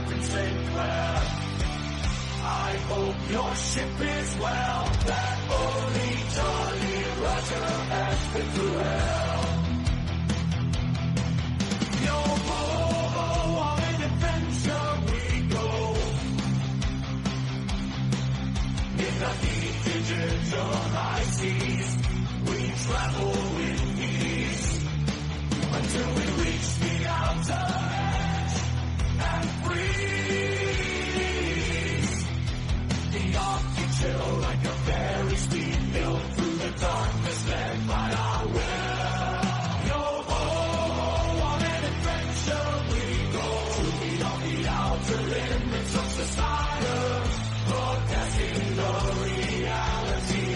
Captain Sinclair. I hope your ship is well. That only Jolly Roger has been through hell. Yo ho, on an adventure we go. In the deep digital high seas, we travel with ease until we reach the outer edge and freeze. The Arctic chill like a very speed mill through the darkness led by our will. Yo ho, on an adventure we go to beyond the outer limits of society, broadcasting the reality.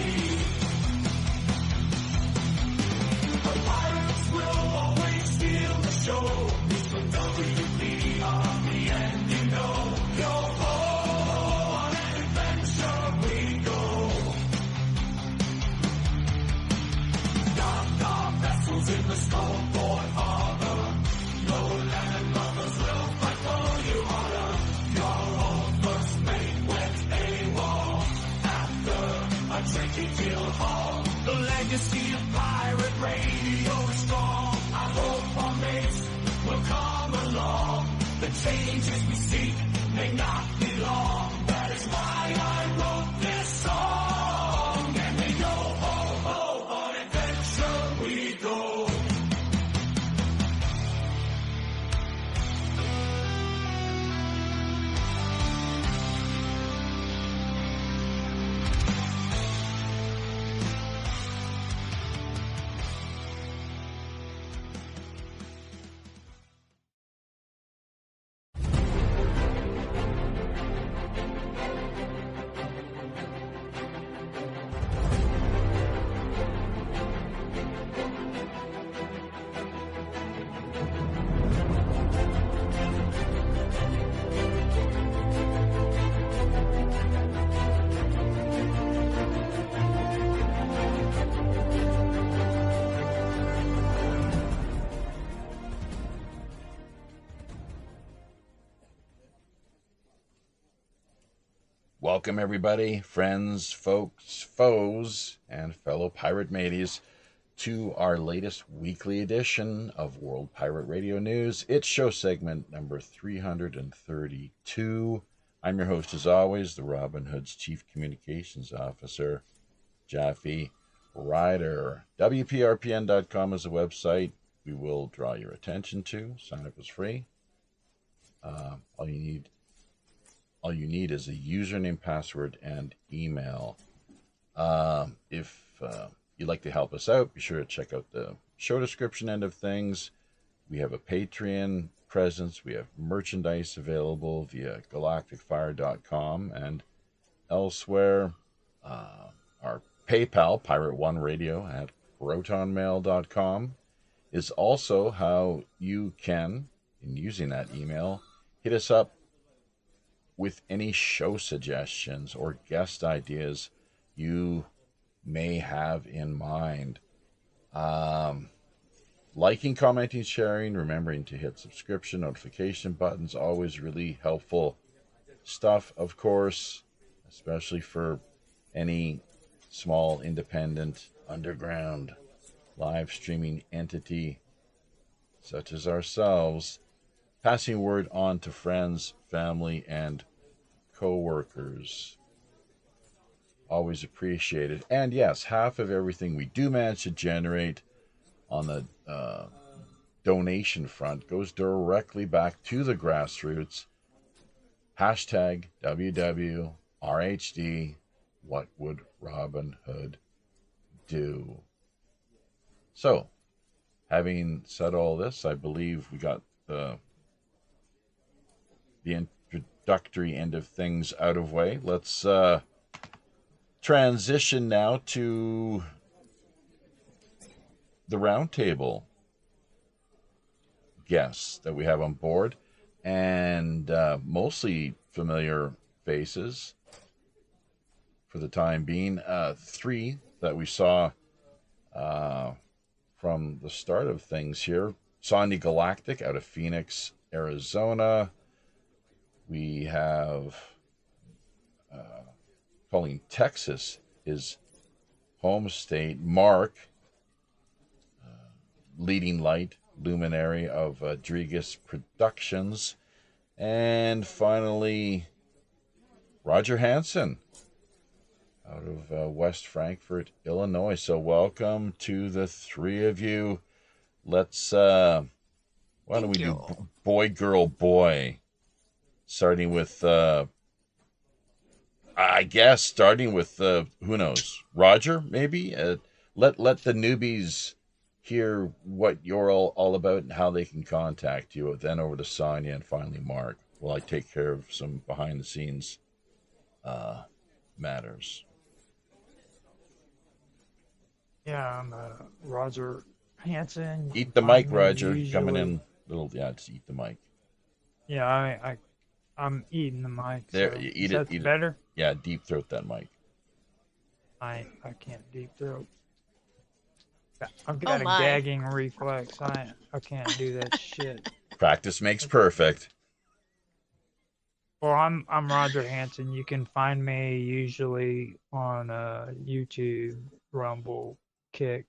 The pirates will always steal the show. It's from WPRPN, you know. Yo ho, on an adventure we go. Dock our vessels in the Stoneport Harbor. No land lovers will fight for you harder. Your old first mate went AWOL after a drinking guild hall. The legacy of pirate radio is strong. I hope our mates will come along. The changes we seek may not be long. That is why I wrote this song. And we go ho ho, on adventure we go. Welcome everybody, friends, folks, foes, and fellow pirate mateys to our latest weekly edition of World Pirate Radio News. It's show segment number 332. I'm your host as always, the Robin Hood's Chief Communications Officer, Jaffe Ryder. WPRPN.com is a website we will draw your attention to. Sign up is free. All you need is a username, password, and email. If you'd like to help us out, be sure to check out the show description end of things. We have a Patreon presence. We have merchandise available via galacticfire.com and elsewhere. Our PayPal, Pirate One Radio at protonmail.com, is also how you can, in using that email, hit us up with any show suggestions or guest ideas you may have in mind. Liking, commenting, sharing, remembering to hit subscription, notification buttons, always really helpful stuff, of course, especially for any small, independent, underground live streaming entity such as ourselves. Passing word on to friends, family, and co-workers. Always appreciated. And yes, half of everything we do manage to generate on the donation front goes directly back to the grassroots. Hashtag WWRHD. What would Robin Hood do? So, having said all this, I believe we got the introductory end of things out of way. Let's transition now to the roundtable guests that we have on board, and mostly familiar faces for the time being. Three that we saw from the start of things here. Sondi Galactic out of Phoenix, Arizona. We have calling Texas his home state. Mark, leading light, luminary of Rodriguez Productions. And finally, Roger Hansen out of West Frankfort, Illinois. So welcome to the three of you. Let's, why don't we do boy, girl, boy? Starting with, I guess, starting with, who knows, Roger, maybe? Let the newbies hear what you're all about and how they can contact you. Then over to Sonia and finally Mark, while I take care of some behind-the-scenes matters. Yeah, I'm Roger Hansen. Eat the mic, Roger. Coming in little. Yeah, just eat the mic. Yeah, I'm eating the mic. There, so you eat is it. that Eat better? It. Yeah, deep throat that mic. I can't deep throat. I've got a gagging reflex. I can't do that shit. Practice makes perfect. Well, I'm Roger Hansen. You can find me usually on YouTube, Rumble, Kick,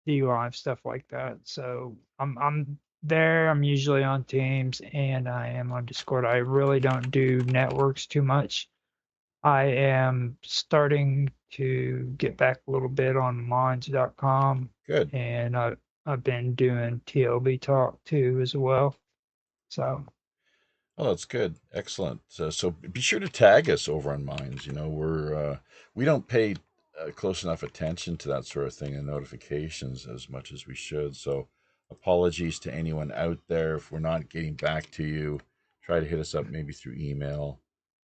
D-Live, stuff like that. So I'm there. I'm usually on Teams, and I am on Discord. I really don't do networks too much. I am starting to get back a little bit on Minds.com. Good. And I've been doing TLB Talk too as well. So. Oh, that's good. Excellent. So be sure to tag us over on Minds. You know, we don't pay close enough attention to that sort of thing and notifications as much as we should. So apologies to anyone out there if we're not getting back to you. Try to hit us up maybe through email,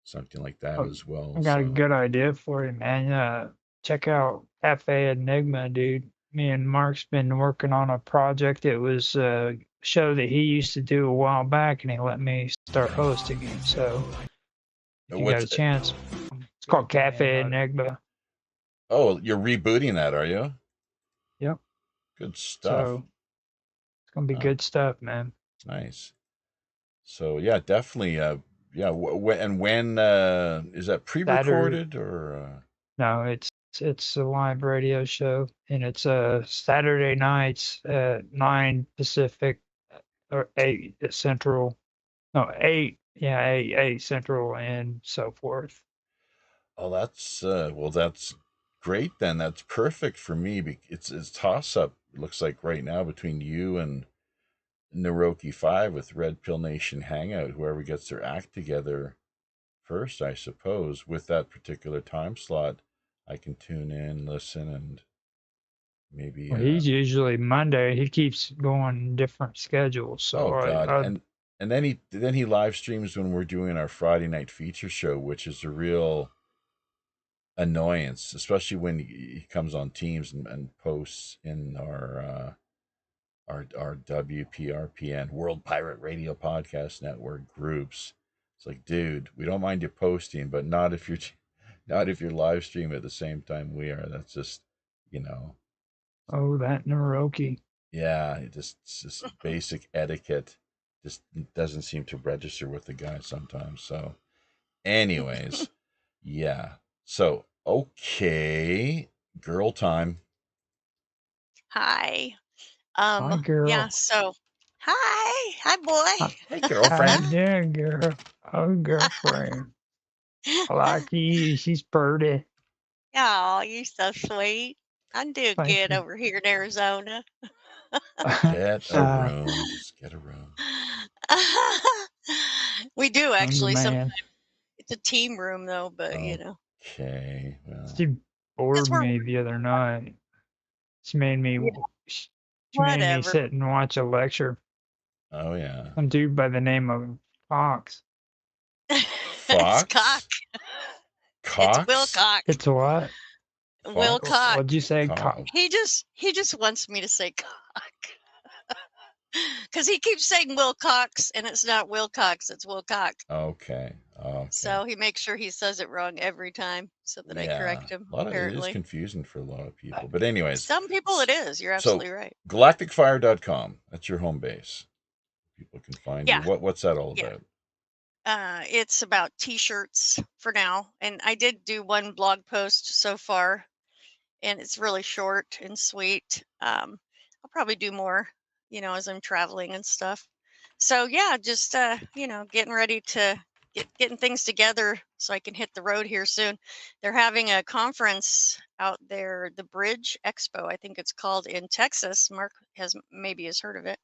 something like that as well. I got a good idea for you, man. Check out Cafe Enigma, dude. Me and Mark's been working on a project. It was a show that he used to do a while back, and he let me start hosting it. So if you got a chance, it's called Cafe Enigma. Oh, you're rebooting that, are you? Yep. Good stuff. So it's gonna be good stuff, man. Nice. So yeah, definitely. Yeah. When is that pre-recorded or? No, it's a live radio show, and it's Saturday nights at 9 Pacific or 8 Central. No, 8. Yeah, 8 Central and so forth. Oh, that's well, that's great then. That's perfect for me. It's toss up. It looks like right now between you and Naroki 5 with Red Pill Nation Hangout. Whoever gets their act together first, I suppose, with that particular time slot, I can tune in, listen, and maybe. Well, he's usually Monday. He keeps going different schedules. So oh God, and then he live streams when we're doing our Friday night feature show, which is a real annoyance, especially when he comes on Teams and posts in our WPRPN World Pirate Radio Podcast Network groups. It's like, dude, we don't mind you posting, but not if you're live streaming at the same time we are. That's just, you know. Oh, that Naroki. Yeah, it's just basic etiquette. Just doesn't seem to register with the guy sometimes. So, anyways, yeah. So, okay, girl time. Hi. Hi, girl. Yeah, so hi boy. Hey, girlfriend. How you doing, girl? Oh, girlfriend. I like you. She's pretty. Oh, you're so sweet. I'm doing Thank good you. over here in Arizona. Get a room. Just get a room. We do actually. Man. It's a team room though, but you know. Okay. Well. She bored me the other night. She made me. She made me sit and watch a lecture. Oh yeah. Some dude by the name of Fox. Fox? It's Cock. Cox? It's Will Cock. It's what? Will Cock. What'd you say? Cock. He just wants me to say Cock. Because he keeps saying Will Cox, and it's not Will Cox, it's Will Cock. Okay. So he makes sure he says it wrong every time so that I correct him. It is confusing for a lot of people. But anyways. Some people it is. You're absolutely right. GalacticFire.com. That's your home base. people can find Yeah. you. What's that all Yeah. about? It's about t-shirts for now, and I did do one blog post so far, and it's really short and sweet. I'll probably do more, as I'm traveling and stuff. So yeah, just getting ready to getting things together so I can hit the road here soon. They're having a conference out there, the Bridge Expo, I think it's called, in Texas. Mark has heard of it.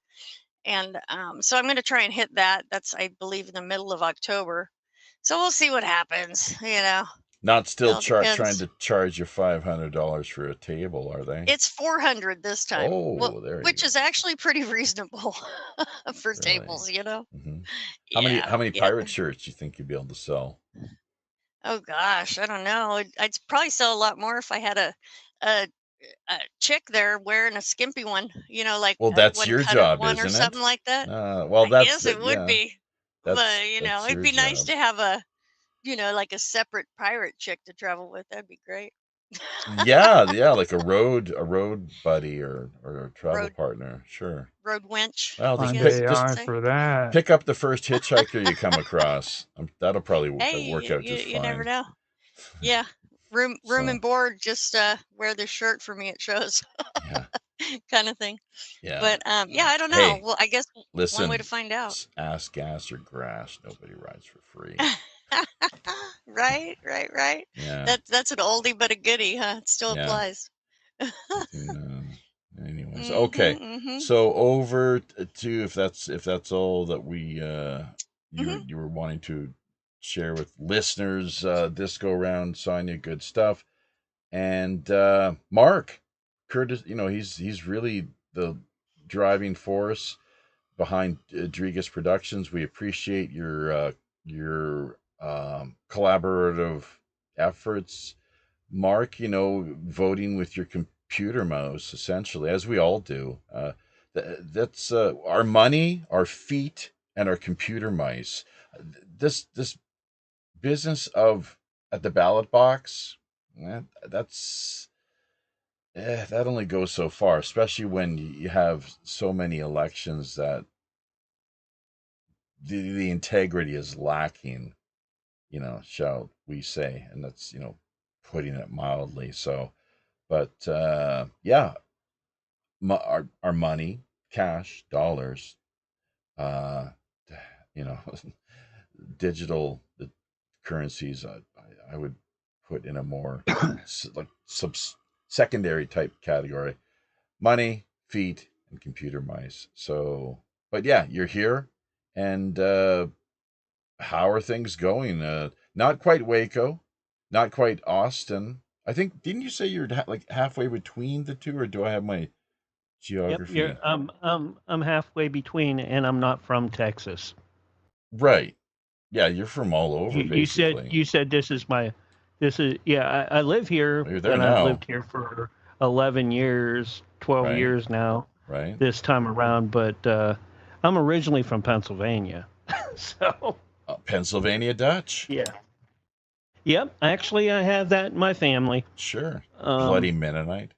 And so I'm going to try and hit that. That's, I believe, in the middle of October. So we'll see what happens. Not still all trying depends. to charge you $500 for a table, are they? It's 400 this time. Oh, there you which go. is actually pretty reasonable for Really? tables. Mm-hmm. Yeah. How many pirate shirts do you think you'd be able to sell? Oh gosh, I don't know. I'd probably sell a lot more if I had a a chick there wearing a skimpy one. Like Well, that's one your cut of job, one or isn't something it? like that. Well, I that's guess the it would be. But that's it'd your be nice job. to have a like a separate pirate chick to travel with. That'd be great. Yeah, like a road buddy or a travel Road partner. Sure. road wench, Well, I On guess you AI could say. for that. pick up the first hitchhiker you come across. That'll probably Hey, work out just you never fine. know. Yeah. Room So, and board, just wear this shirt for me, it shows. yeah, Kind of thing. yeah. But yeah, I don't know. Hey, Well, I guess one way listen, to find out. ass, gas, or grass. Nobody rides for free. Right. Yeah. That's an oldie but a goodie, huh? It still Yeah. applies. Anyways, okay. Mhm. So over to if that's all that we Mhm. you were wanting to share with listeners this go round, Sonia, good stuff. And Mark Curtis, he's really the driving force behind Drigas Productions. We appreciate your collaborative efforts, Mark. Voting with your computer mouse, essentially, as we all do. That's our money, our feet, and our computer mice. This business of at the ballot box, that's that only goes so far, especially when you have so many elections that the integrity is lacking, shall we say, and that's putting it mildly. So, but yeah, our money, cash, dollars, uh, you know, digital currencies, I would put in a more like secondary type category: money, feet, and computer mice. So, but yeah, you're here, and how are things going? Not quite Waco, not quite Austin. I think, didn't you say you're like halfway between the two, or do I have my Yep, you're geography? I'm halfway between, and I'm not from Texas. Right. Yeah, you're from all over, basically. You said this is yeah. I live here, Well, you're there and I've now, lived here for 11 years, 12 right? years now. Right. This time around, but I'm originally from Pennsylvania, so Pennsylvania Dutch. yeah. Yep, actually, I have that in my family. Sure. Bloody Um, Mennonite.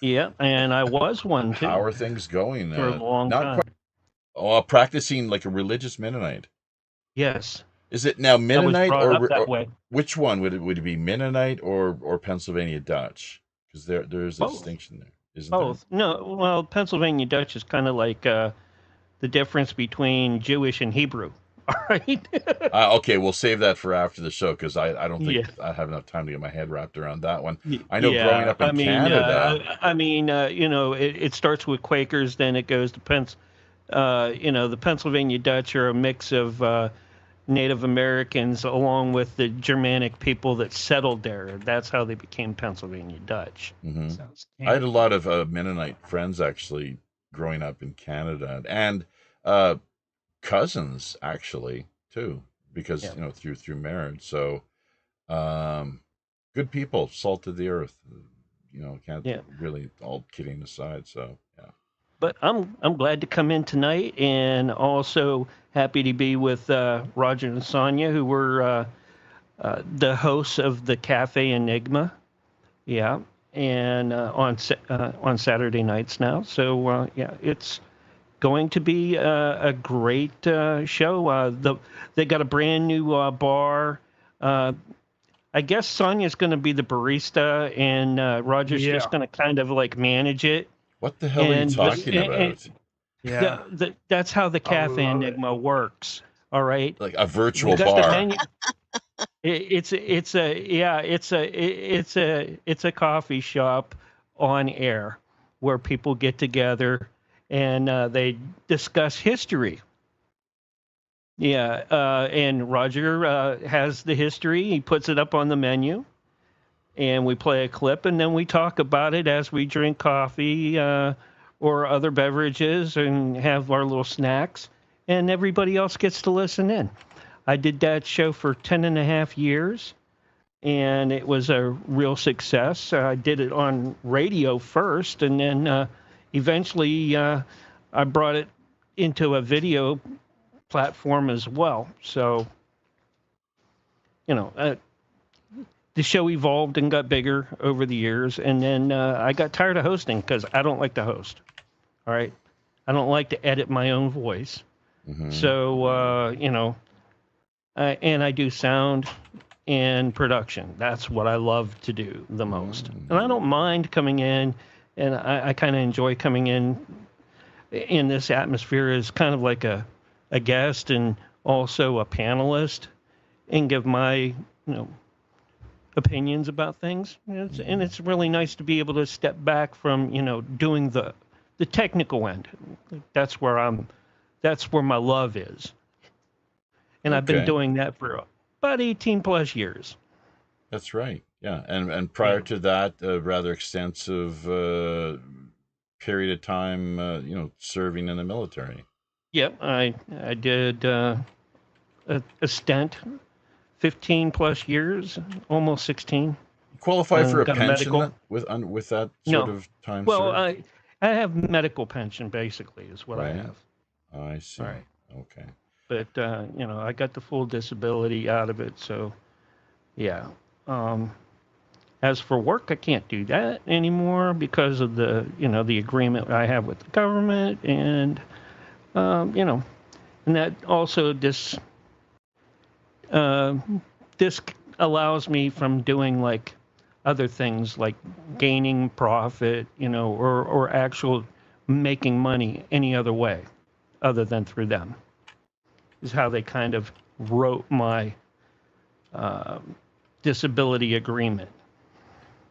yeah, and I was one too How are things going? for a long Not time. quite. Oh, practicing like a religious Mennonite. Yes, Is it now I was Mennonite brought up or that way. which one would it be, Mennonite or Pennsylvania Dutch? Because there's a Both. distinction there, isn't Both. No, well, Pennsylvania Dutch is kind of like the difference between Jewish and Hebrew. All right. there? Okay, we'll save that for after the show because I don't think Yeah. I have enough time to get my head wrapped around that one. I know growing Yeah. up in Canada. It starts with Quakers, then it goes to the Pennsylvania Dutch are a mix of Native Americans along with the Germanic people that settled there. That's how they became Pennsylvania Dutch. Mhm. Sounds I had a lot of Mennonite friends actually growing up in Canada, and cousins actually too, because Yeah. through marriage. So good people, salt of the earth. Can't Yeah. really, all kidding aside. So yeah. But I'm glad to come in tonight, and also happy to be with Roger and Sonia, who were the hosts of the Cafe Enigma. Yeah, and on Saturday nights now. So yeah, going to be a great show. They got a brand new bar. I guess Sonia's going to be the barista, and Roger's Yeah. just going to kind of like manage it. What the hell are you And talking about? Yeah. That's how the Cafe love it. Enigma works. All right. Like a virtual We got the bar. menu. It's a coffee shop on air where people get together and they discuss history. Yeah, and Roger has the history. He puts it up on the menu, and we play a clip, and then we talk about it as we drink coffee or other beverages and have our little snacks, and everybody else gets to listen in. I did that show for 10 and a half years, and it was a real success. I did it on radio first, and then eventually I brought it into a video platform as well. So, the show evolved and got bigger over the years, and then I got tired of hosting because I don't like to host. All right, I don't like to edit my own voice. Mhm. So, and I do sound and production. That's what I love to do the most. And I don't mind coming in, and I kind of enjoy coming in this atmosphere as kind of like a guest and also a panelist and give my, opinions about things. And it's really nice to be able to step back from, doing the technical end. That's where my love is. And I've been Okay. doing that for about 18 plus years. That's right. Yeah, and prior to that, a rather extensive period of time, serving in the military. Yep, I did a stint, 15 plus years, almost 16. You qualify for a got a pension medical. with that No. sort of time Well, served? I have medical pension basically is what I Right. have. Oh, I see. All right. Okay. But I got the full disability out of it, so yeah. As for work, I can't do that anymore because of the the agreement I have with the government, and and that also this allows me from doing like other things like gaining profit, or actual making money any other way other than through them. Is how they kind of wrote my disability agreement.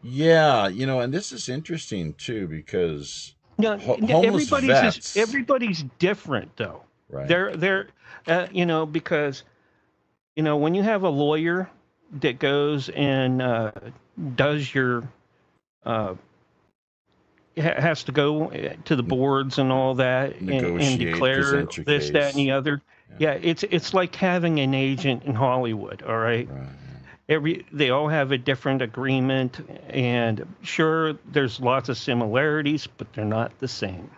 Yeah, and this is interesting too because No, homeless vets, everybody's different though. right? They're because when you have a lawyer that goes and does your has to go to the boards and all that and Negotiate, declare present your this, that, and case. the other. Yeah, it's like having an agent in Hollywood. All right. Right. They all have a different agreement, and sure, there's lots of similarities, but they're not the same.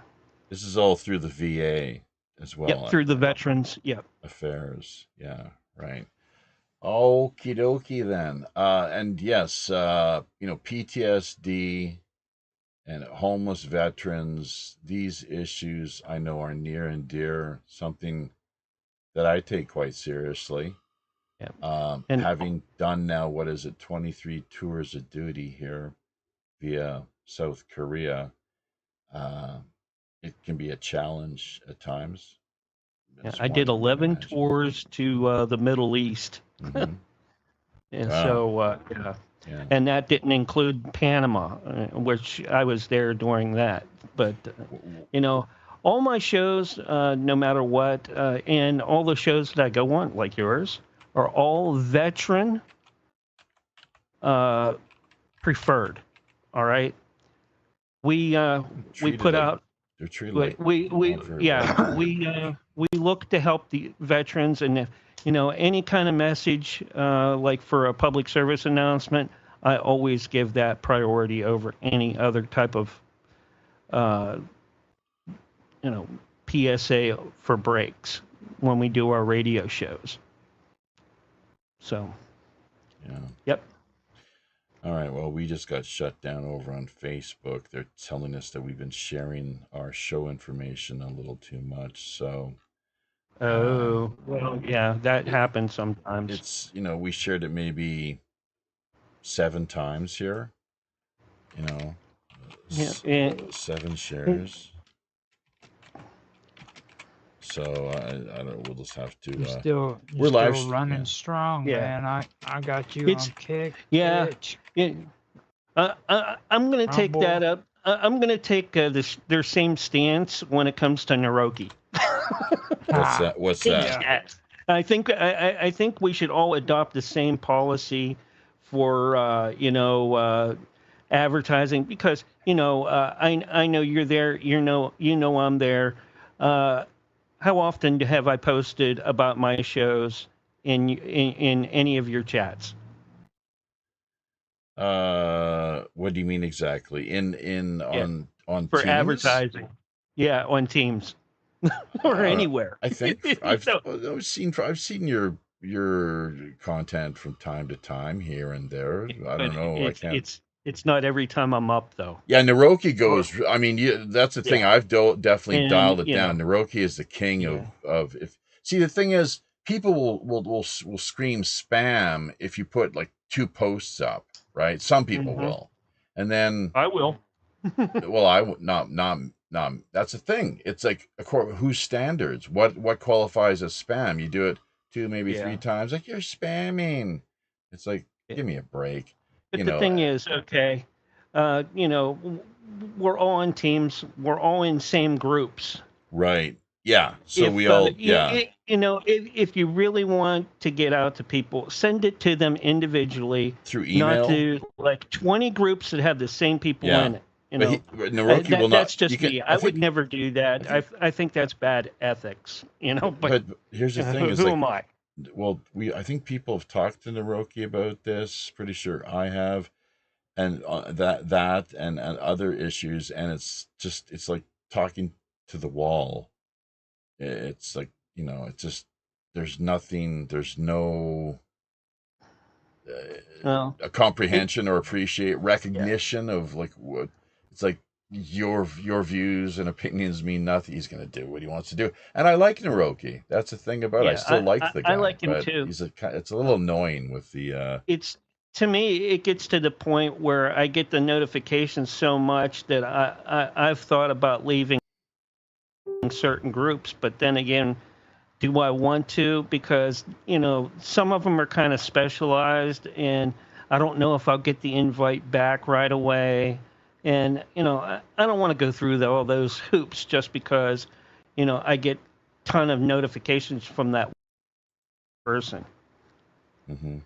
This is all through the VA as well. Yep, through the veterans. Yep. Affairs. Yeah, right. Okie dokie then. And yes, PTSD and homeless veterans, these issues I know are near and dear, something that I take quite seriously. Yep. And having done now, 23 tours of duty here via South Korea, it can be a challenge at times. Yeah, I did 11 tours to the Middle East. Mm-hmm. And wow. So, yeah. And that didn't include Panama, which I was there during that. But, all my shows, no matter what, and all the shows that I go on, like yours, are all veteran preferred. All right. We put out. They're treated like we look to help the veterans, and if any kind of message like for a public service announcement, I always give that priority over any other type of PSA for breaks when we do our radio shows. So yeah. Yep. All right. Well, we just got shut down over on Facebook. They're telling us that we've been sharing our show information a little too much. So, Oh, well, yeah, that it, happens sometimes. it's, we shared it maybe 7 times here, Yeah, 7 shares. So I don't. We'll just have to. You're We're still live. running strong, yeah, man. I got you it's on Kick, yeah. Twitch, I'm going to take that Rumble. up. I'm going to take their same stance when it comes to Naroki. What's Ah, that? What's that? yeah. I think we should all adopt the same policy for advertising, because I know you're there, I'm there. How often have I posted about my shows in any of your chats? What do you mean exactly? In Yeah, on for Teams? advertising. Yeah, on Teams or anywhere. I think So, I've seen your content from time to time here and there. I but don't know. I can't. it's not every time I'm up though. Yeah, Naroki Or goes. I mean, that's the thing. yeah, I've definitely and dialed it down. Naroki is the king yeah. of if. See, the thing is, people will scream spam if you put like 2 posts up, right? Some people Hmm. will, and then I will. well, I would not. That's the thing. It's like whose standards? What qualifies as spam? You do it 2, maybe 3 Yeah. times, like you're spamming. It's like, Yeah. give me a break. But the thing is, okay, we're all on teams. We're all in same groups. Right. Yeah. So If we all, yeah. if you really want to get out to people, send it to them individually, Through not email. to like 20 groups that have the same people Yeah. in it. But Naroki will not. That's just You can. me. I I would think. never do that. I think that's bad ethics. But But here's the thing: is who like, am I? well, I think people have talked to Naroki about this. Pretty sure I have, and that and other issues, and it's like talking to the wall. It's like, it's just there's nothing. There's no Well, a comprehension or appreciate yeah. recognition of like what it's like. Your views and opinions mean nothing. He's going to do what he wants to do, and I like Naroki. That's the thing about it. I Yeah, still like the I guy, like him but too. it's a little annoying with the. It's To me, it gets to the point where I get the notifications so much that I've thought about leaving certain groups, but then again, do I want to? Because some of them are kind of specialized, and I don't know if I'll get the invite back right away. And I don't want to go through all those hoops just because I get ton of notifications from that person. Mm-hmm.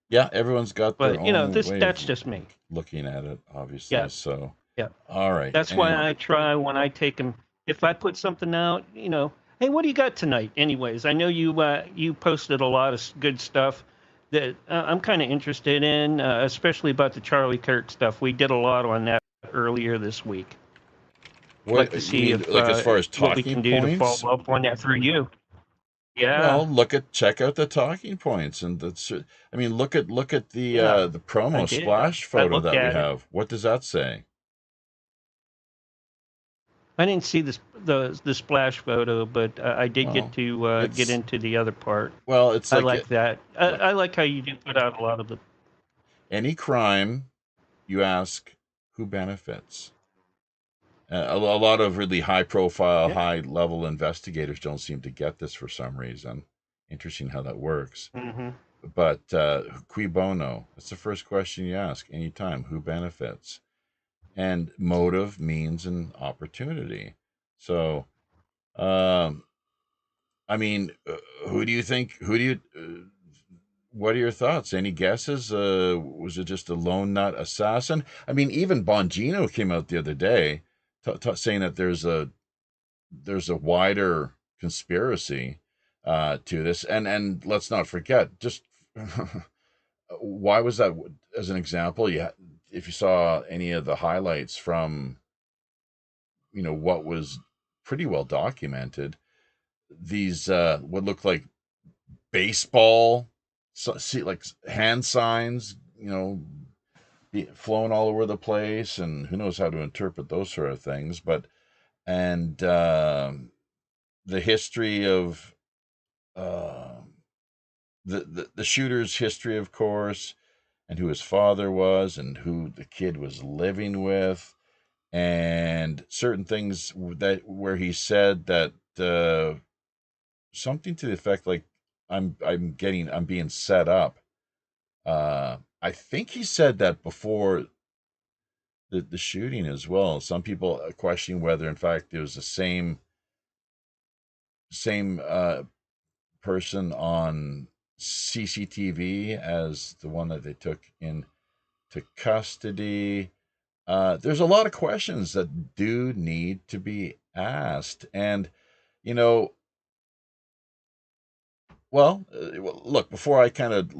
Yeah, everyone's got their But own way that's of just me. looking at it, obviously. Yeah, So, yeah. all right. That's why I try when I take them. If I put something out, hey, what do you got tonight? Anyways, I know you posted a lot of good stuff that I'm kind of interested in, especially about the Charlie Kirk stuff. We did a lot on that earlier this week. I'd like to see if like as far as what we talking can do to points? follow up on that through you. Well, Yeah, check out the talking points, and I mean, look at the yeah. the I promo did. splash I photo looked that we at it. have. What does that say? I didn't see the splash photo, but I did Well, get to get it's into the other part. it's I like like that. like I like how you do put out a lot of the. any crime, you ask who benefits. A lot of really high profile, Yeah. high level investigators don't seem to get this for some reason. Interesting how that works. Mm-hmm. But cui bono? That's the first question you ask anytime. Who benefits? And motive, means, and opportunity. So, um, I mean, who do you think? What are your thoughts? Any guesses? Was it just a lone nut assassin? I mean, even Bongino came out the other day saying that there's a wider conspiracy to this, and let's not forget, just why was that as an example? If you saw any of the highlights from what was pretty well documented, these what looked like baseball, see, like hand signs, flown all over the place, and who knows how to interpret those sort of things. But and the history of the shooter's history, of course, and who his father was, and who the kid was living with, and certain things that where he said that something to the effect like I'm being set up. I think he said that before the shooting as well. Some people are questioning whether, in fact, it was the same person on CCTV as the one that they took into custody. There's a lot of questions that do need to be asked, and you know, look, before I kind of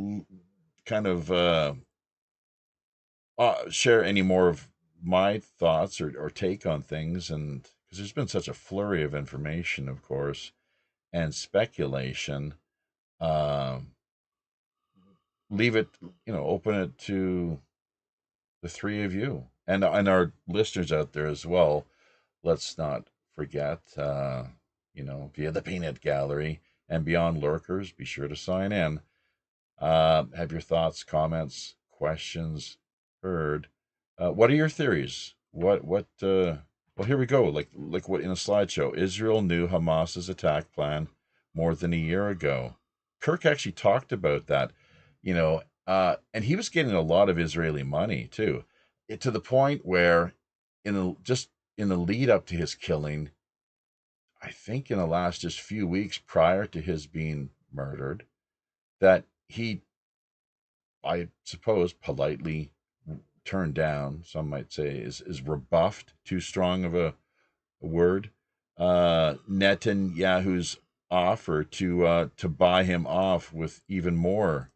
share any more of my thoughts or take on things, and because there's been such a flurry of information, of course, and speculation, leave it, open it to the three of you and our listeners out there as well. Let's not forget, via the Peanut Gallery and Beyond Lurkers, be sure to sign in. Have your thoughts, comments, questions heard. What are your theories? Well, here we go. Like what in a slideshow. Israel knew Hamas's attack plan more than a year ago. Kirk actually talked about that, and he was getting a lot of Israeli money too, to the point where in the lead up to his killing, I think in the last just few weeks prior to his being murdered, that he, I suppose, politely turned down, some might say is rebuffed, too strong of a word, Netanyahu's offer to buy him off with even more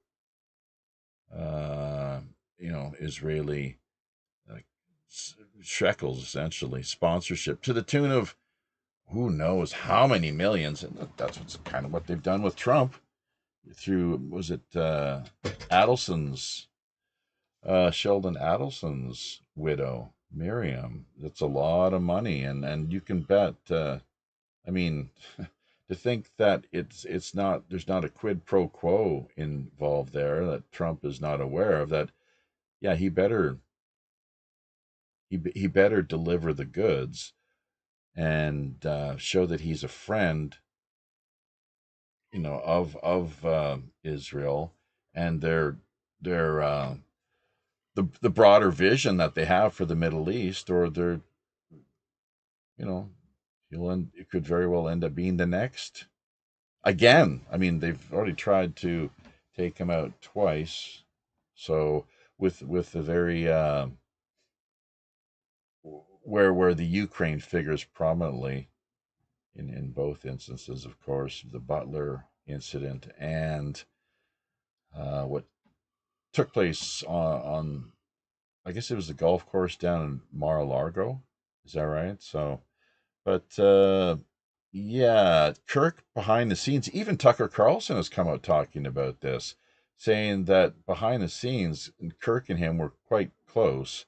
Israeli shekels, essentially sponsorship, to the tune of who knows how many millions. And that's what's kind of what they've done with Trump through, was it Sheldon Adelson's widow, Miriam. That's a lot of money, and you can bet. I mean, to think that there's not a quid pro quo involved there, that Trump is not aware of that. Yeah, he better deliver the goods and show that he's a friend, of Israel and their the broader vision that they have for the Middle East, or their, it could very well end up being the next. Again, I mean, they've already tried to take him out twice, so with the very where the Ukraine figures prominently in both instances, of course, the Butler incident and what took place on I guess it was the golf course down in Mar-a-Lago. Is that right? So, but yeah, Kirk behind the scenes, even Tucker Carlson has come out talking about this, saying that behind the scenes, Kirk and him were quite close,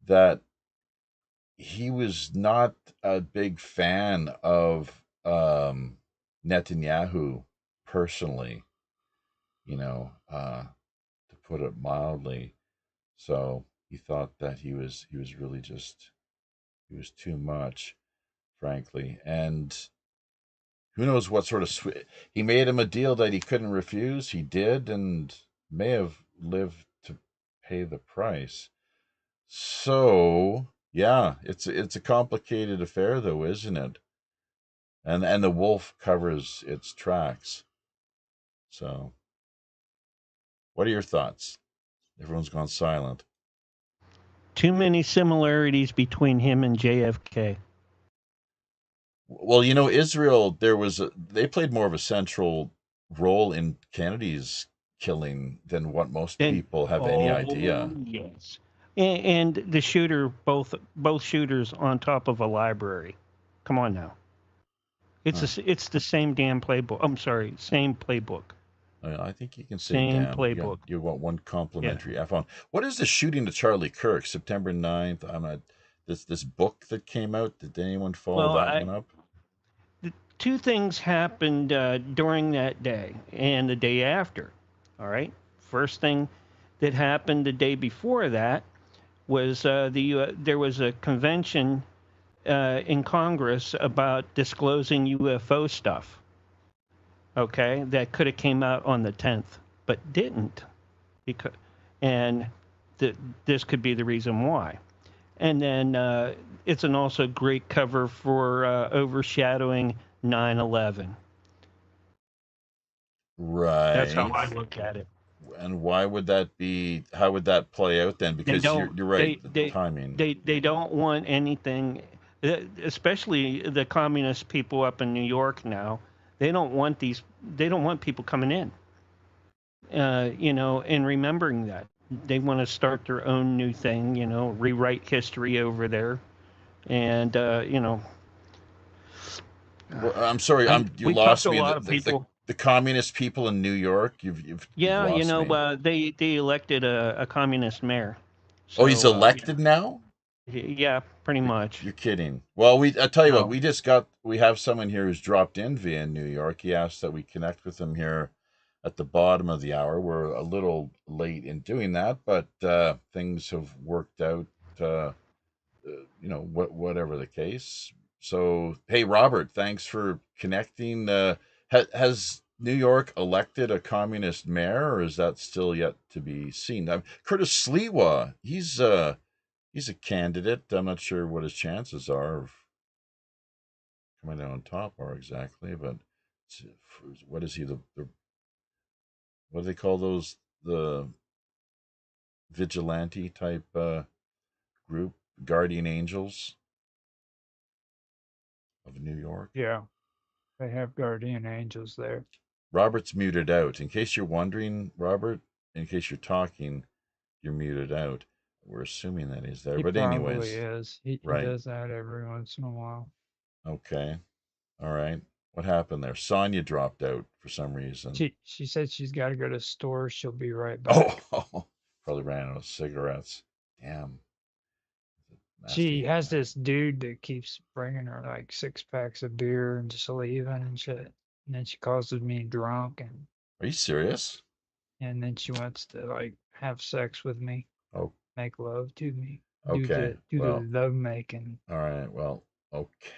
that he was not a big fan of Netanyahu personally, to put it mildly. So he thought that he was really he was too much, frankly. And who knows what sort of he made him a deal that he couldn't refuse. He did, and may have lived to pay the price. So yeah, it's a complicated affair, though, isn't it? And the wolf covers its tracks. So, what are your thoughts? Everyone's gone silent. Too many similarities between him and JFK. Well, Israel, they played more of a central role in Kennedy's killing than what most people have any idea. Yes, and the shooter, both shooters on top of a library. Come on now, it's the same damn playbook. I'm sorry, same playbook. I think you can say Same damn. playbook. You want one complimentary F-bomb. What is the shooting to Charlie Kirk, September 9th? I'm at this book that came out. Did anyone follow Well, that one up? two things happened during that day and the day after. All right. First thing that happened the day before that was there was a convention in Congress about disclosing UFO stuff. Okay, that could have came out on the 10th, but didn't, because and this could be the reason why. And then it's an also great cover for overshadowing 9/11. Right. That's how I look at it. And why would that be? How would that play out then? They Because don't. you're right. The They timing. they don't want anything, especially the communist people up in New York now. They don't want these. They don't want people coming in. And remembering that they want to start their own new thing. Rewrite history over there, and Well, I'm sorry. You we talked lost to a me. lot of people. The communist people in New York. You've Yeah, lost me. they elected a communist mayor. Oh, he's So, elected now? yeah, pretty much. You're kidding. Well, I tell you what, No. we have someone here who's dropped in via New York. He asked that we connect with him here at the bottom of the hour. We're a little late in doing that, but things have worked out, whatever the case. So, hey, Robert, thanks for connecting. Has New York elected a communist mayor, or is that still yet to be seen? Curtis Sliwa, he's a candidate. I'm not sure what his chances are of coming out on top are exactly, but what is he? What do they call those? The vigilante type group, Guardian Angels of New York. Yeah, they have guardian angels there. Robert's muted out. In case you're wondering, Robert, in case you're talking, you're muted out. We're assuming that he's there. He But probably anyways, is. He right. does that every once in a while. Okay. All right. What happened there? Sonia dropped out for some reason. She said she's got to go to the store. She'll be right back. Oh, probably ran out of cigarettes. Damn. She has this dude that keeps bringing her like 6 packs of beer and just leaving and shit. And then she calls me drunk Are you serious? and then she wants to like have sex with me. Oh. Make love to me. Okay. Do the love making. All right. Well, okay.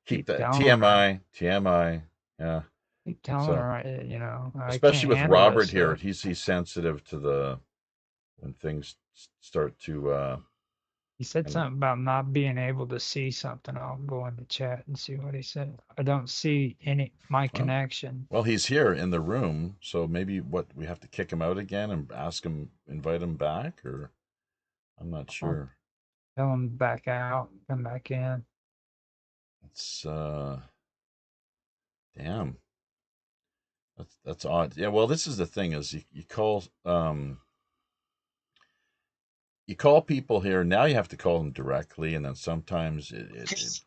Keep that TMI. TMI. Yeah. Keep telling her, especially with Robert here, he's sensitive to when things start to. He said something about not being able to see something. I'll go in the chat and see what he said. I don't see my connection. Well, he's here in the room, so maybe we have to kick him out again and invite him back, or I'm not sure. Tell him back out, come back in. It's damn. That's odd. Yeah, well, this is the thing is you call people here. Now you have to call them directly, and then sometimes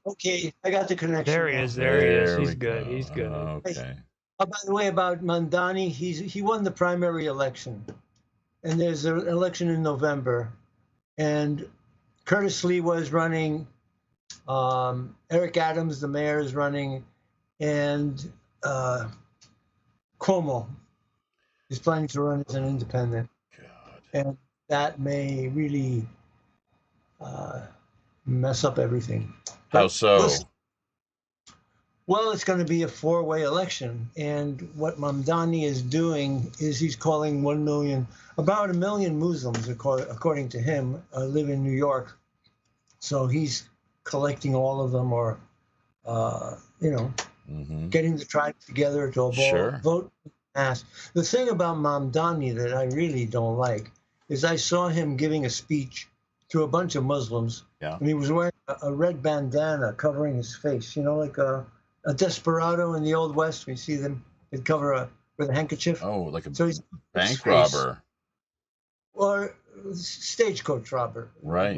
okay, I got the connection. There he is. There he is. He's good. He's good. Okay. Oh, by the way, about Mamdani, he won the primary election, and there's an election in November, and Curtis Lee was running. Eric Adams, the mayor, is running, and Cuomo is planning to run as an independent. God. And that may really mess up everything. How so? Listen, well, it's going to be a four-way election, and what Mamdani is doing is he's calling about 1 million Muslims, according to him, live in New York. So he's collecting all of them, or getting the tribes together to vote mass. The thing about Mamdani that I really don't like is I saw him giving a speech to a bunch of Muslims, and he was wearing a red bandana covering his face, like a desperado in the Old West. We see them, they'd cover with a handkerchief. Oh, like a bank robber. Or stagecoach robber. Right.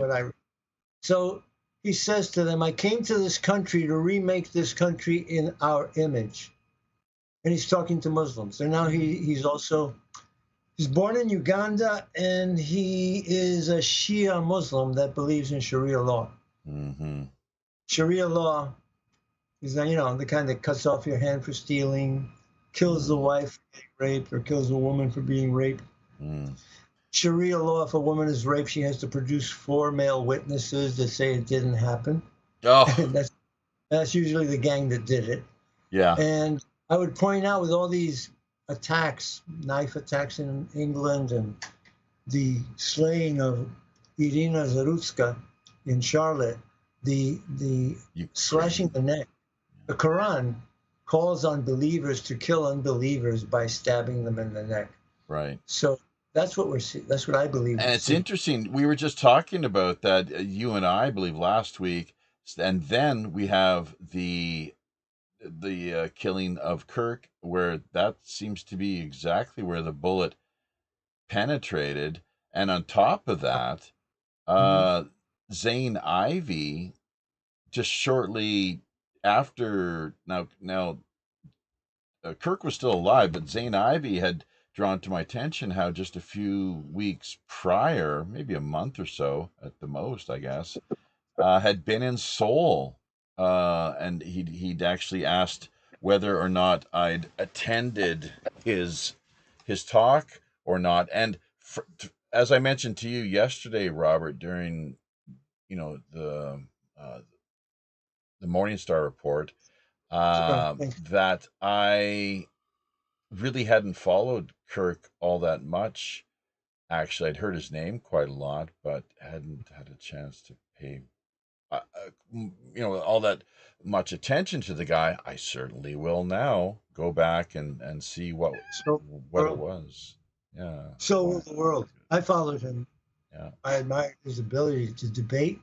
So he says to them, I came to this country to remake this country in our image. and he's talking to Muslims. And now he's born in Uganda, and he is a Shia Muslim that believes in Sharia law. Mm-hmm. Sharia law is, the kind that cuts off your hand for stealing, kills the wife for being raped, or kills a woman for being raped. Sharia law, if a woman is raped, she has to produce 4 male witnesses that say it didn't happen. Oh, And that's usually the gang that did it. yeah. And I would point out with all these attacks, knife attacks in England, and the slaying of Irina Zarutska in Charlotte, the slashing the neck. The Quran calls on believers to kill unbelievers by stabbing them in the neck. Right. So that's what we're seeing. That's what I believe. And it's interesting. We were just talking about that, you and I believe, last week, and then we have the killing of Kirk, where that seems to be exactly where the bullet penetrated. And on top of that, Zane Ivey, just shortly after, now Kirk was still alive, but Zane Ivey had drawn to my attention how just a few weeks prior, maybe a month or so at the most, I guess, had been in Seoul, and he'd actually asked whether or not I'd attended his talk or not. And as I mentioned to you yesterday, Robert, during the Morning Star report, that I really hadn't followed Kirk all that much. Actually, I'd heard his name quite a lot, but hadn't had a chance to pay all that much attention to the guy. I certainly will now go back and see what it was. Yeah. So will the world. I followed him. Yeah. I admired his ability to debate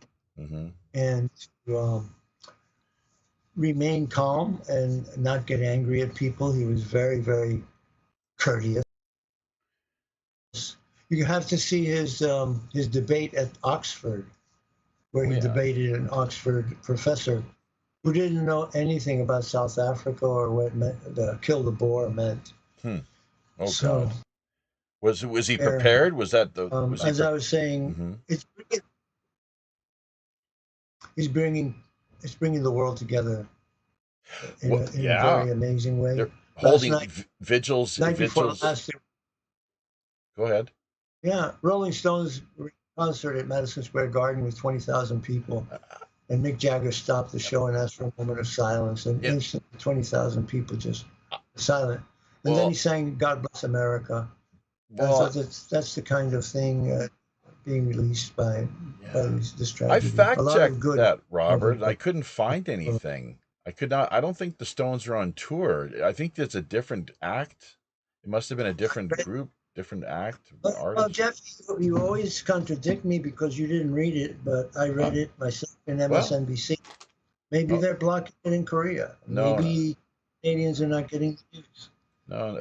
and to remain calm and not get angry at people. He was very, very courteous. You have to see his debate at Oxford, where he debated an Oxford professor who didn't know anything about South Africa or what kill the Boer meant. Oh, so, God. Was he prepared? Was that the? I was saying, it's bringing the world together in a very amazing way. They're holding vigils. Before last year. Go ahead. Yeah, Rolling Stones concert at Madison Square Garden with 20,000 people, and Mick Jagger stopped the show and asked for a moment of silence, and instantly 20,000 people just silent. And then he sang "God Bless America." So that's the kind of thing being released by this tragedy. I fact-checked that, Robert. I couldn't find anything. I don't think the Stones are on tour. I think it's a different act. It must have been a different group, different act. Well, Jeff, you always contradict me because you didn't read it, but I read it myself in MSNBC. Maybe they're blocking it in Korea. Maybe Canadians are not getting the news. No.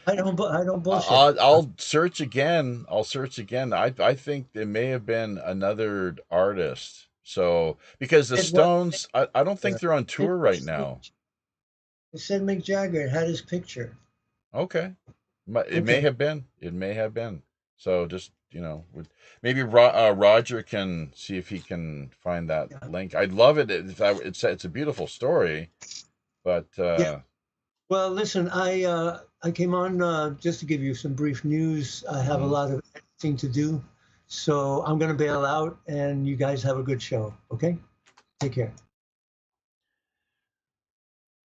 I don't bullshit. I'll search again. I think it may have been another artist. So because the Stones, I don't think they're on tour right now. It said Mick Jagger. It had his picture. Okay. It may have been. So just maybe Roger can see if he can find that link. I'd love it. It's a beautiful story, but. Well, listen, I came on just to give you some brief news. I have a lot of editing to do, so I'm going to bail out, and you guys have a good show, okay? Take care.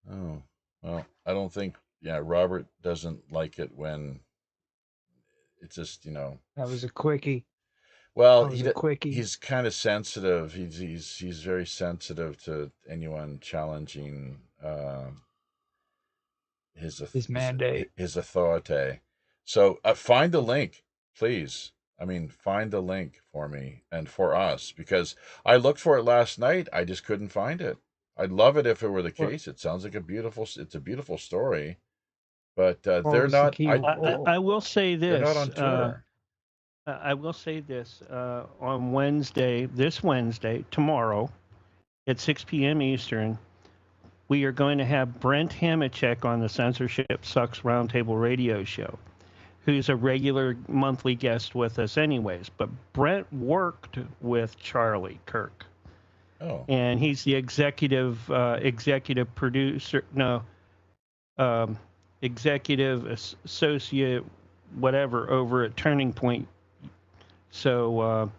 Oh, well, I don't think, Robert doesn't like it when it's just, That was a quickie. Well, he's kind of sensitive. He's very sensitive to anyone challenging his mandate, his authority. So find the link, please. I mean, find the link for me and for us, because I looked for it last night. I just couldn't find it. I'd love it if it were the case. It sounds like it's a beautiful story, but they're not. I will say this. They're not on tour. I will say this. On this Wednesday, tomorrow, at 6 p.m. Eastern, we are going to have Brent Hamachek on the Censorship Sucks Roundtable radio show, who's a regular monthly guest with us anyways. But Brent worked with Charlie Kirk. Oh. And he's the executive producer, executive associate, whatever, over at Turning Point. So,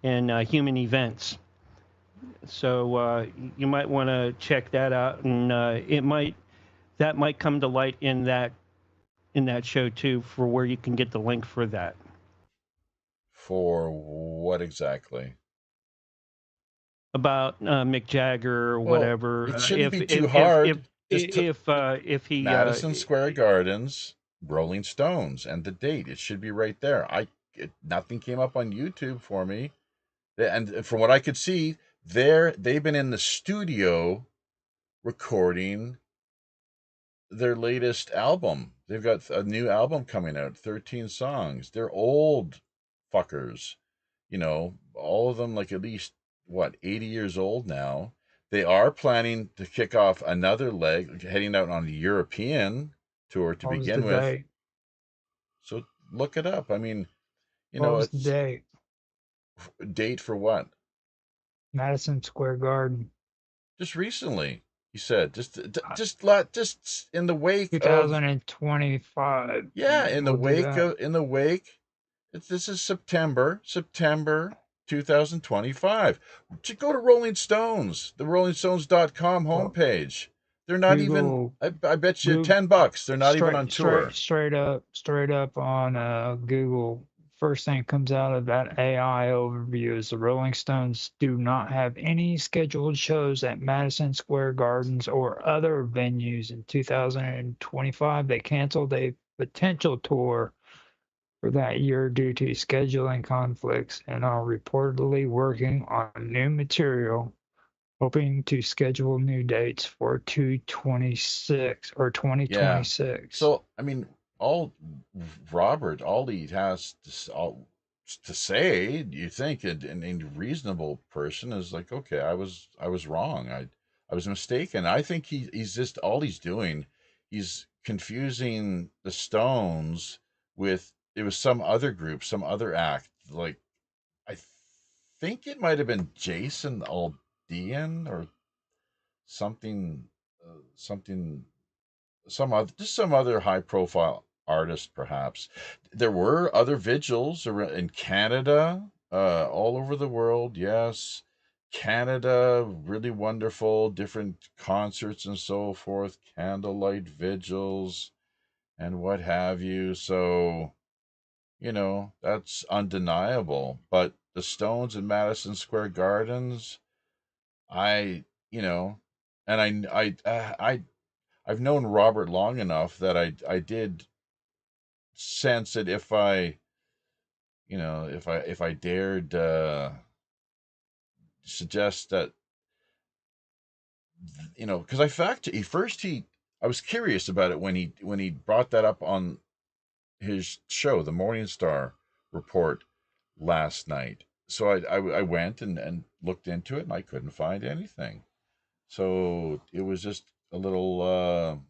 and Human Events. So you might want to check that out, and that might come to light in that show too, for where you can get the link for that. For what exactly? About Mick Jagger or whatever. It shouldn't be too hard. If he Madison Square Gardens, Rolling Stones, and the date, it should be right there. Nothing came up on YouTube for me, and from what I could see, they've been in the studio recording their latest album. They've got a new album coming out, 13 songs. They're old fuckers, all of them like at least 80 years old now. They are planning to kick off another leg, heading out on the European tour to begin with. Date? So look it up. I mean, what was the date? Date for what? Madison Square Garden. Just recently, he said. Just in the wake 2025. Yeah, in the wake. This is September 2025. To go to Rolling Stones, the RollingStones.com homepage. They're not Google, even. I bet you $10. They're not even on tour. Straight up on Google. First thing that comes out of that AI overview is the Rolling Stones do not have any scheduled shows at Madison Square Gardens or other venues in 2025. They canceled a potential tour for that year due to scheduling conflicts and are reportedly working on new material, hoping to schedule new dates for 2026 or 2026. Yeah. So, I mean, all he has to say, you think a reasonable person is like, okay, I was wrong. I was mistaken. I think he's just, all he's doing, he's confusing the Stones with, it was some other group, some other act. Like, I think it might have been Jason Aldean or something, some other high profile artist, perhaps. There were other vigils in Canada, all over the world. Yes, Canada, really wonderful, different concerts and so forth, candlelight vigils and what have you. So, that's undeniable. But the Stones in Madison Square Gardens, and I've known Robert long enough that I did sense that if I dared suggest that, because I was curious about it when he brought that up on his show, the Morning Star Report, last night. So I went and looked into it, and I couldn't find anything. So it was just a little.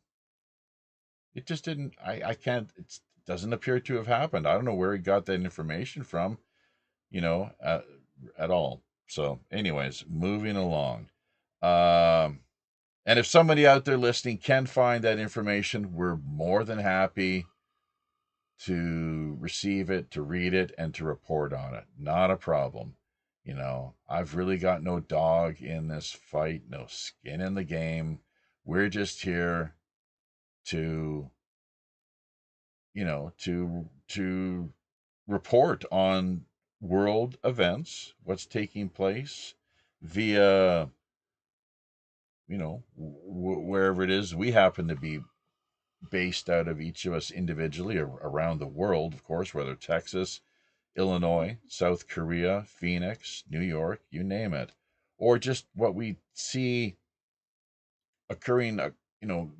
It just didn't. I can't. It doesn't appear to have happened. I don't know where he got that information from, at all. So, anyways, moving along. And if somebody out there listening can find that information, we're more than happy to receive it, to read it, and to report on it. Not a problem. I've really got no dog in this fight, no skin in the game. We're just here to, to report on world events, what's taking place via, wherever it is we happen to be based out of, each of us individually, or around the world, of course, whether Texas, Illinois, South Korea, Phoenix, New York, you name it, or just what we see occurring,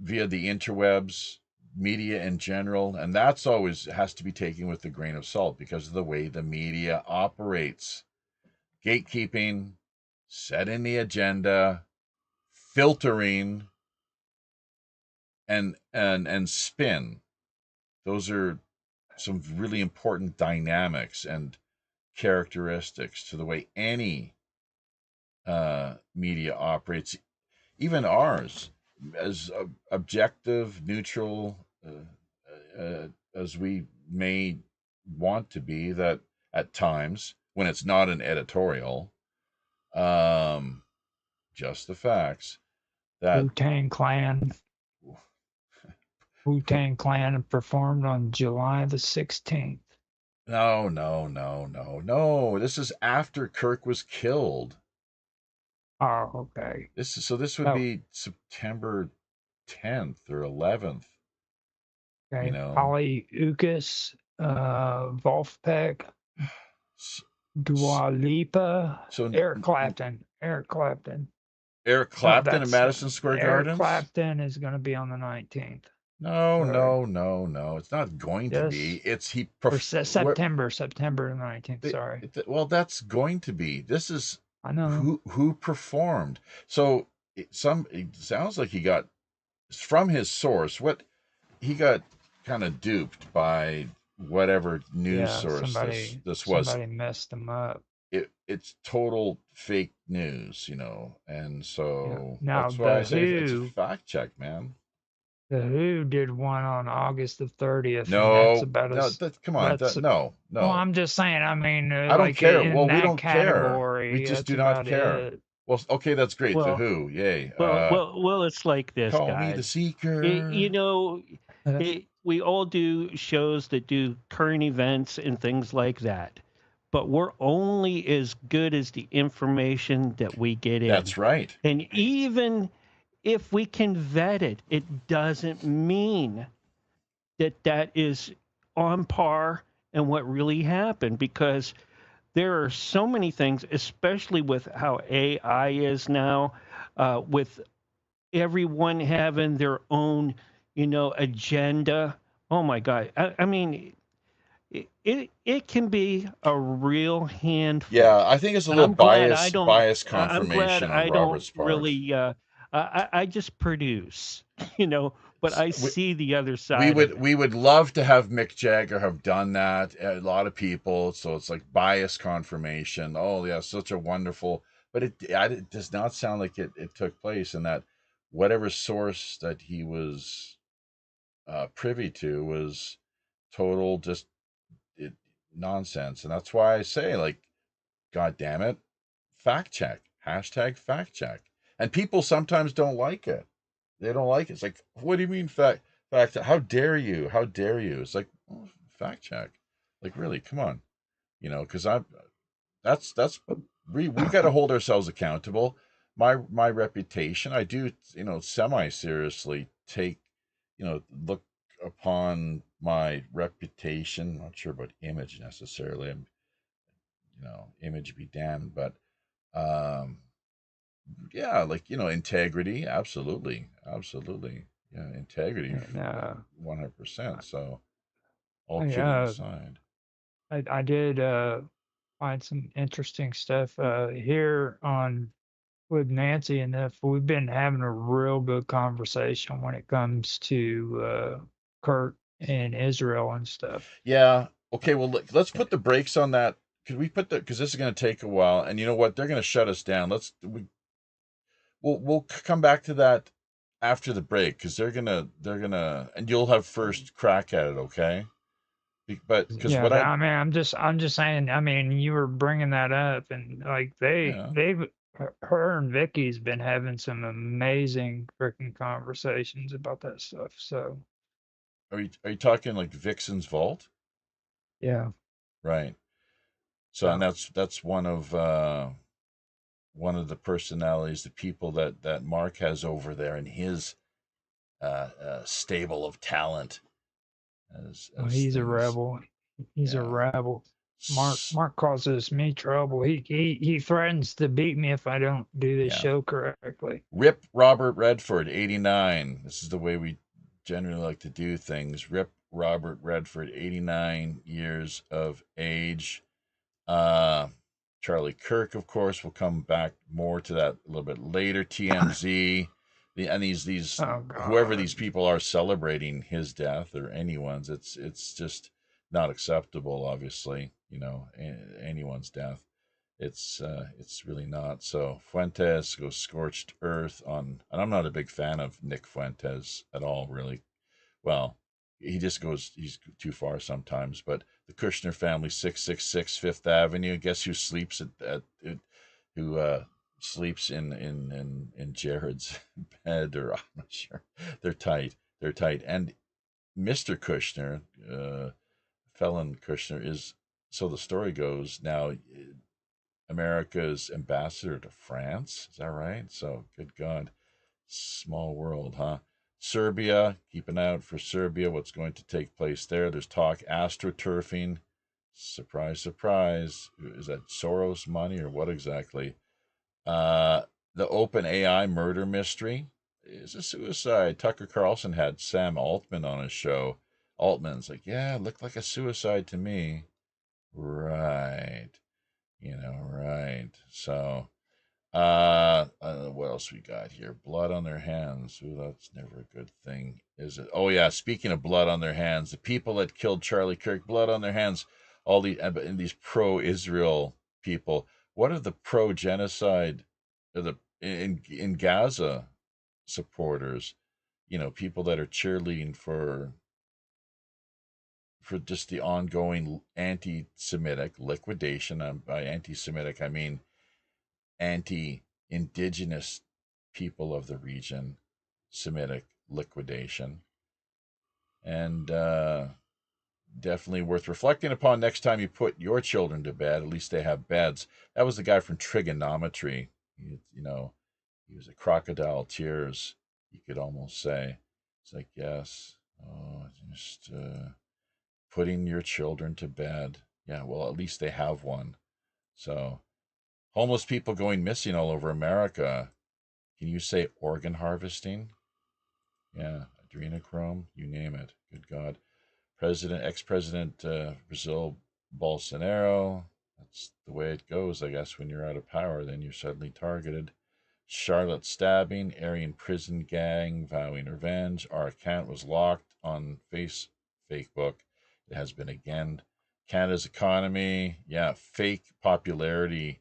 via the interwebs, media in general. And that's always has to be taken with a grain of salt because of the way the media operates. Gatekeeping, setting the agenda, filtering, and spin. Those are some really important dynamics and characteristics to the way any media operates, even ours, as objective, neutral as we may want to be, that at times when it's not an editorial, just the facts that Wu-Tang Clan performed on July the 16th. No. This is after Kirk was killed. Oh, okay. This would be September 10th or 11th. Okay. You know, Polyucus, Wolfpack, Dua Lipa, Eric Clapton. Eric Clapton in Madison Square Gardens? Eric Clapton is going to be on the 19th. No. It's not going to be. It's September 19th. Sorry. Well, that's going to be. This is I know who performed. So it sounds like he got from his source. What he got kind of duped by whatever news source this was. Somebody messed him up. It's total fake news, and so now, that's why I say it's a fact check, man. The Who did one on August the 30th. Come on, no. Well, I'm just saying. I mean, I don't care. Well, we don't category, care. We just do not care. It. Well, okay, that's great. The Who, yay. Well, it's like this, call guys. Me the Seeker. We all do shows that do current events and things like that, but we're only as good as the information that we get in. That's right. And even if we can vet it, it doesn't mean that is on par and what really happened, because there are so many things, especially with how AI is now, with everyone having their own, agenda. Oh my God. I mean, it can be a real handful. Yeah, I think it's a little bias confirmation on Robert's part. Really, I just produce, but I see the other side. We would love to have Mick Jagger have done that. A lot of people, so it's like bias confirmation. Oh yeah, such a wonderful, but it does not sound like it took place, and that whatever source that he was privy to was total just nonsense. And that's why I say, like, God damn it, fact check, #fact check. And people sometimes don't like it. They don't like it. It's like, what do you mean fact? How dare you? How dare you? It's like, fact check. Like, really, come on, because we got to hold ourselves accountable. My reputation, I do, semi-seriously take, look upon my reputation. Not sure about image necessarily. Image be damned, but yeah, like, integrity, absolutely. Yeah, integrity, 100%. So all kidding aside, I did find some interesting stuff here with Nancy, and we've been having a real good conversation when it comes to Kurt and Israel and stuff. Yeah. Okay. Well, let's put the brakes on that. Could we because this is going to take a while, and you know what? They're going to shut us down. We'll come back to that after the break, because they're gonna, and you'll have first crack at it. Okay. But because I'm just saying. I mean, you were bringing that up, and like her and Vicky's been having some amazing freaking conversations about that stuff. So, are you talking like Vixen's Vault? Yeah. Right. So, and that's one of the personalities, the people that Mark has over there in his stable of talent. He's a rebel. He's a rebel. Mark causes me trouble. He threatens to beat me if I don't do this show correctly. Rip Robert Redford, 89. This is the way we generally like to do things. Rip Robert Redford, 89 years of age. Charlie Kirk, of course, will come back more to that a little bit later. TMZ, And these Oh whoever God. these people are celebrating his death or anyone's, it's just not acceptable. Obviously, anyone's death. It's really not. So Fuentes goes scorched earth on, and I'm not a big fan of Nick Fuentes at all, really. Well, he's too far sometimes. But the Kushner family, 666 Fifth Avenue. Guess who sleeps who sleeps in Jared's bed? Or I'm not sure. They're tight. They're tight. And Mr. Kushner, Felon Kushner, is, so the story goes now, America's ambassador to France. Is that right? So, good God, small world, huh? Serbia, keep an eye out for Serbia, what's going to take place there. There's talk astroturfing. Surprise, surprise. Is that Soros money or what exactly? The Open AI murder mystery is a suicide. Tucker Carlson had Sam Altman on his show. Altman's like, yeah, it looked like a suicide to me. Right. Right. So, what else we got here? Blood on their hands. Ooh, that's never a good thing, is it? Oh yeah. Speaking of blood on their hands, the people that killed Charlie Kirk, blood on their hands. All these pro-Israel people. What are the pro-genocide, the in Gaza supporters? People that are cheerleading for just the ongoing anti-Semitic liquidation. By anti-Semitic, I mean anti-indigenous people of the region, Semitic liquidation. And definitely worth reflecting upon next time you put your children to bed. At least they have beds. That was the guy from Trigonometry. He was a crocodile tears, you could almost say. It's like, yes, just putting your children to bed. Yeah, well, at least they have one. So, homeless people going missing all over America. Can you say organ harvesting? Yeah, adrenochrome, you name it. Good God. Ex-president Brazil Bolsonaro. That's the way it goes, I guess. When you're out of power, then you're suddenly targeted. Charlotte stabbing, Aryan prison gang vowing revenge. Our account was locked on Facebook. It has been again. Canada's economy, yeah, fake popularity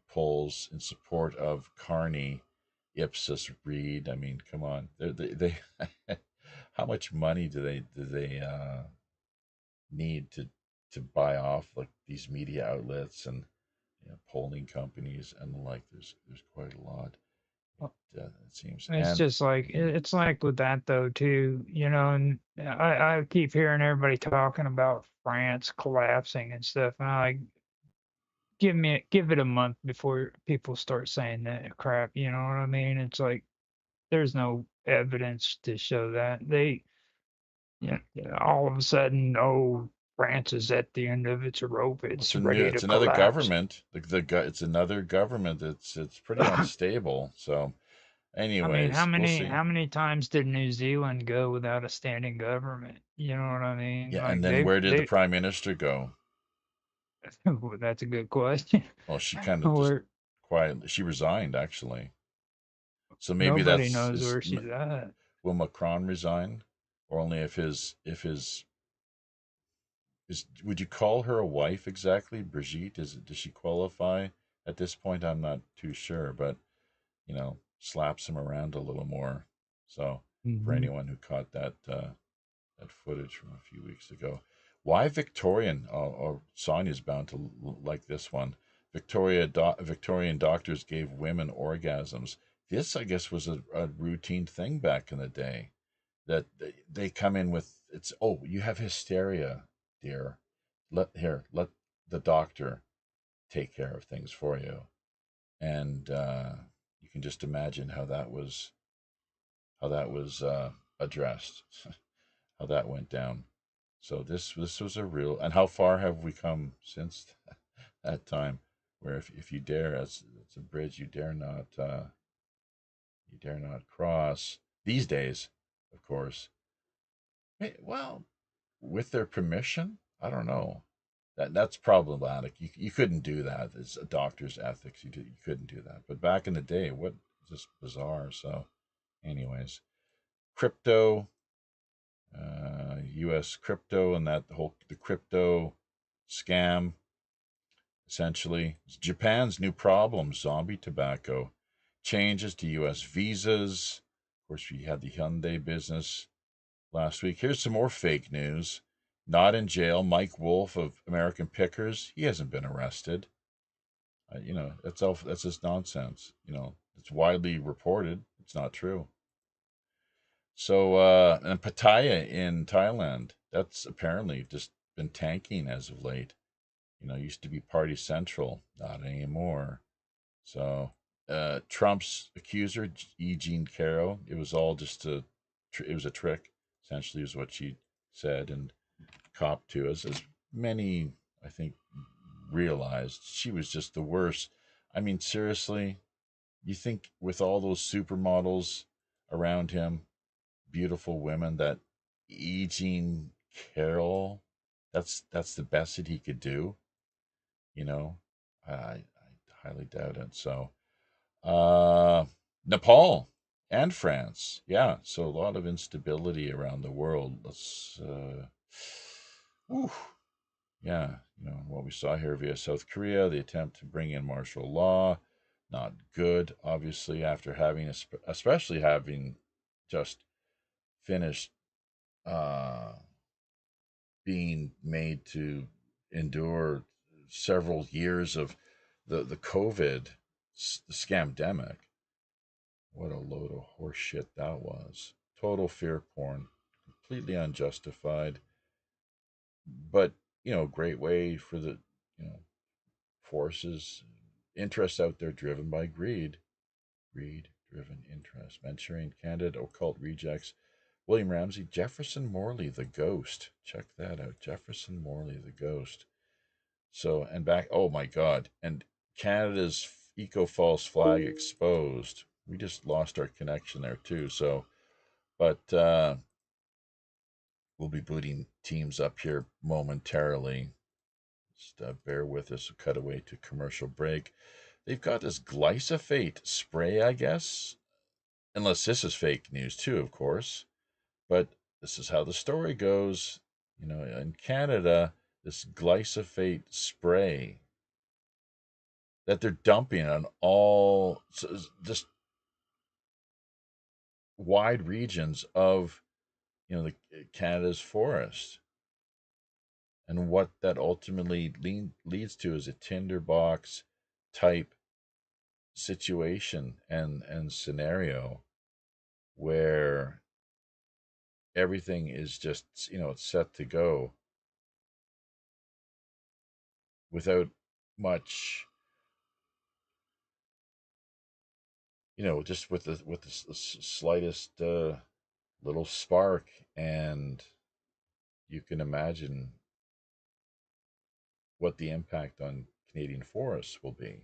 polls in support of Carney. Ipsos read. I mean, come on. They how much money do they need to buy off like these media outlets and polling companies and the like? There's quite a lot. It seems. It's And just like it's like with that though too, and I keep hearing everybody talking about France collapsing and stuff, and I like give it a month before people start saying that crap. You know what I mean? It's like there's no evidence to show that all of a sudden, oh, France is at the end of its rope. It's ready to it's another collapse. government. It's another government. It's pretty unstable. So, I mean, anyways, we'll see. how many times did New Zealand go without a standing government? You know what I mean? Yeah, and Like then where did the prime minister go? that's a good question. Well, she kind of just Where quietly, she resigned actually. So maybe nobody that's knows where she's at. will Macron resign, or only if his is, would you call her a wife exactly? Brigitte, does she qualify at this point? I'm not too sure, but slaps him around a little more. So for Hmm. anyone who caught that footage from a few weeks ago, why Victorian? Or Sonia's bound to like this one. Victorian doctors gave women orgasms. This, I guess, was a routine thing back in the day. That they come in with, it's, oh, you have hysteria, dear. Let the doctor take care of things for you. And you can just imagine how that was addressed, how that went down. So this was a real, and how far have we come since that time? Where if you dare, it's a bridge you dare not cross these days, of course. Well, with their permission, I don't know. That's problematic. You couldn't do that. It's a doctor's ethics. You couldn't do that. But back in the day, what just bizarre. So, anyways, crypto, U.S. crypto, and the crypto scam. Essentially, Japan's new problem: zombie tobacco. Changes to U.S. visas. Of course, we had the Hyundai business last week. Here's some more fake news. Not in jail. Mike Wolf of American Pickers. He hasn't been arrested. That's just nonsense. It's widely reported. It's not true. So, and Pattaya in Thailand, that's apparently just been tanking as of late. Used to be Party Central, not anymore. So, Trump's accuser, E. Jean Carroll, it was all just it was a trick, essentially, is what she said and copped to. As many, I think, realized, she was just the worst. I mean, seriously, you think with all those supermodels around him, beautiful women, that E. Jean Carroll, that's the best that he could do? I highly doubt it. So, Nepal and France, yeah. So a lot of instability around the world. Let's, yeah. What we saw here via South Korea, the attempt to bring in martial law, not good. Obviously, after especially having just finished, being made to endure several years of the COVID, the scamdemic. What a load of horse shit that was. Total fear porn, completely unjustified. But, great way for the, forces, interests out there driven by greed. Greed driven interest. Manchurian Candidate, occult rejects. William Ramsey, Jefferson Morley, the ghost. Check that out. Jefferson Morley, the ghost. So, and back, oh my God. And Canada's eco-false flag exposed. We just lost our connection there too. So, but we'll be booting teams up here momentarily. Just bear with us. We'll cut away to commercial break. They've got this glyphosate spray, I guess. Unless this is fake news too, of course. But this is how the story goes. In Canada, this glyphosate spray that they're dumping on all just wide regions of the Canada's forest, and what that ultimately leads to is a tinderbox type situation and scenario where everything is just it's set to go without much, just with the slightest little spark, and you can imagine what the impact on Canadian forests will be.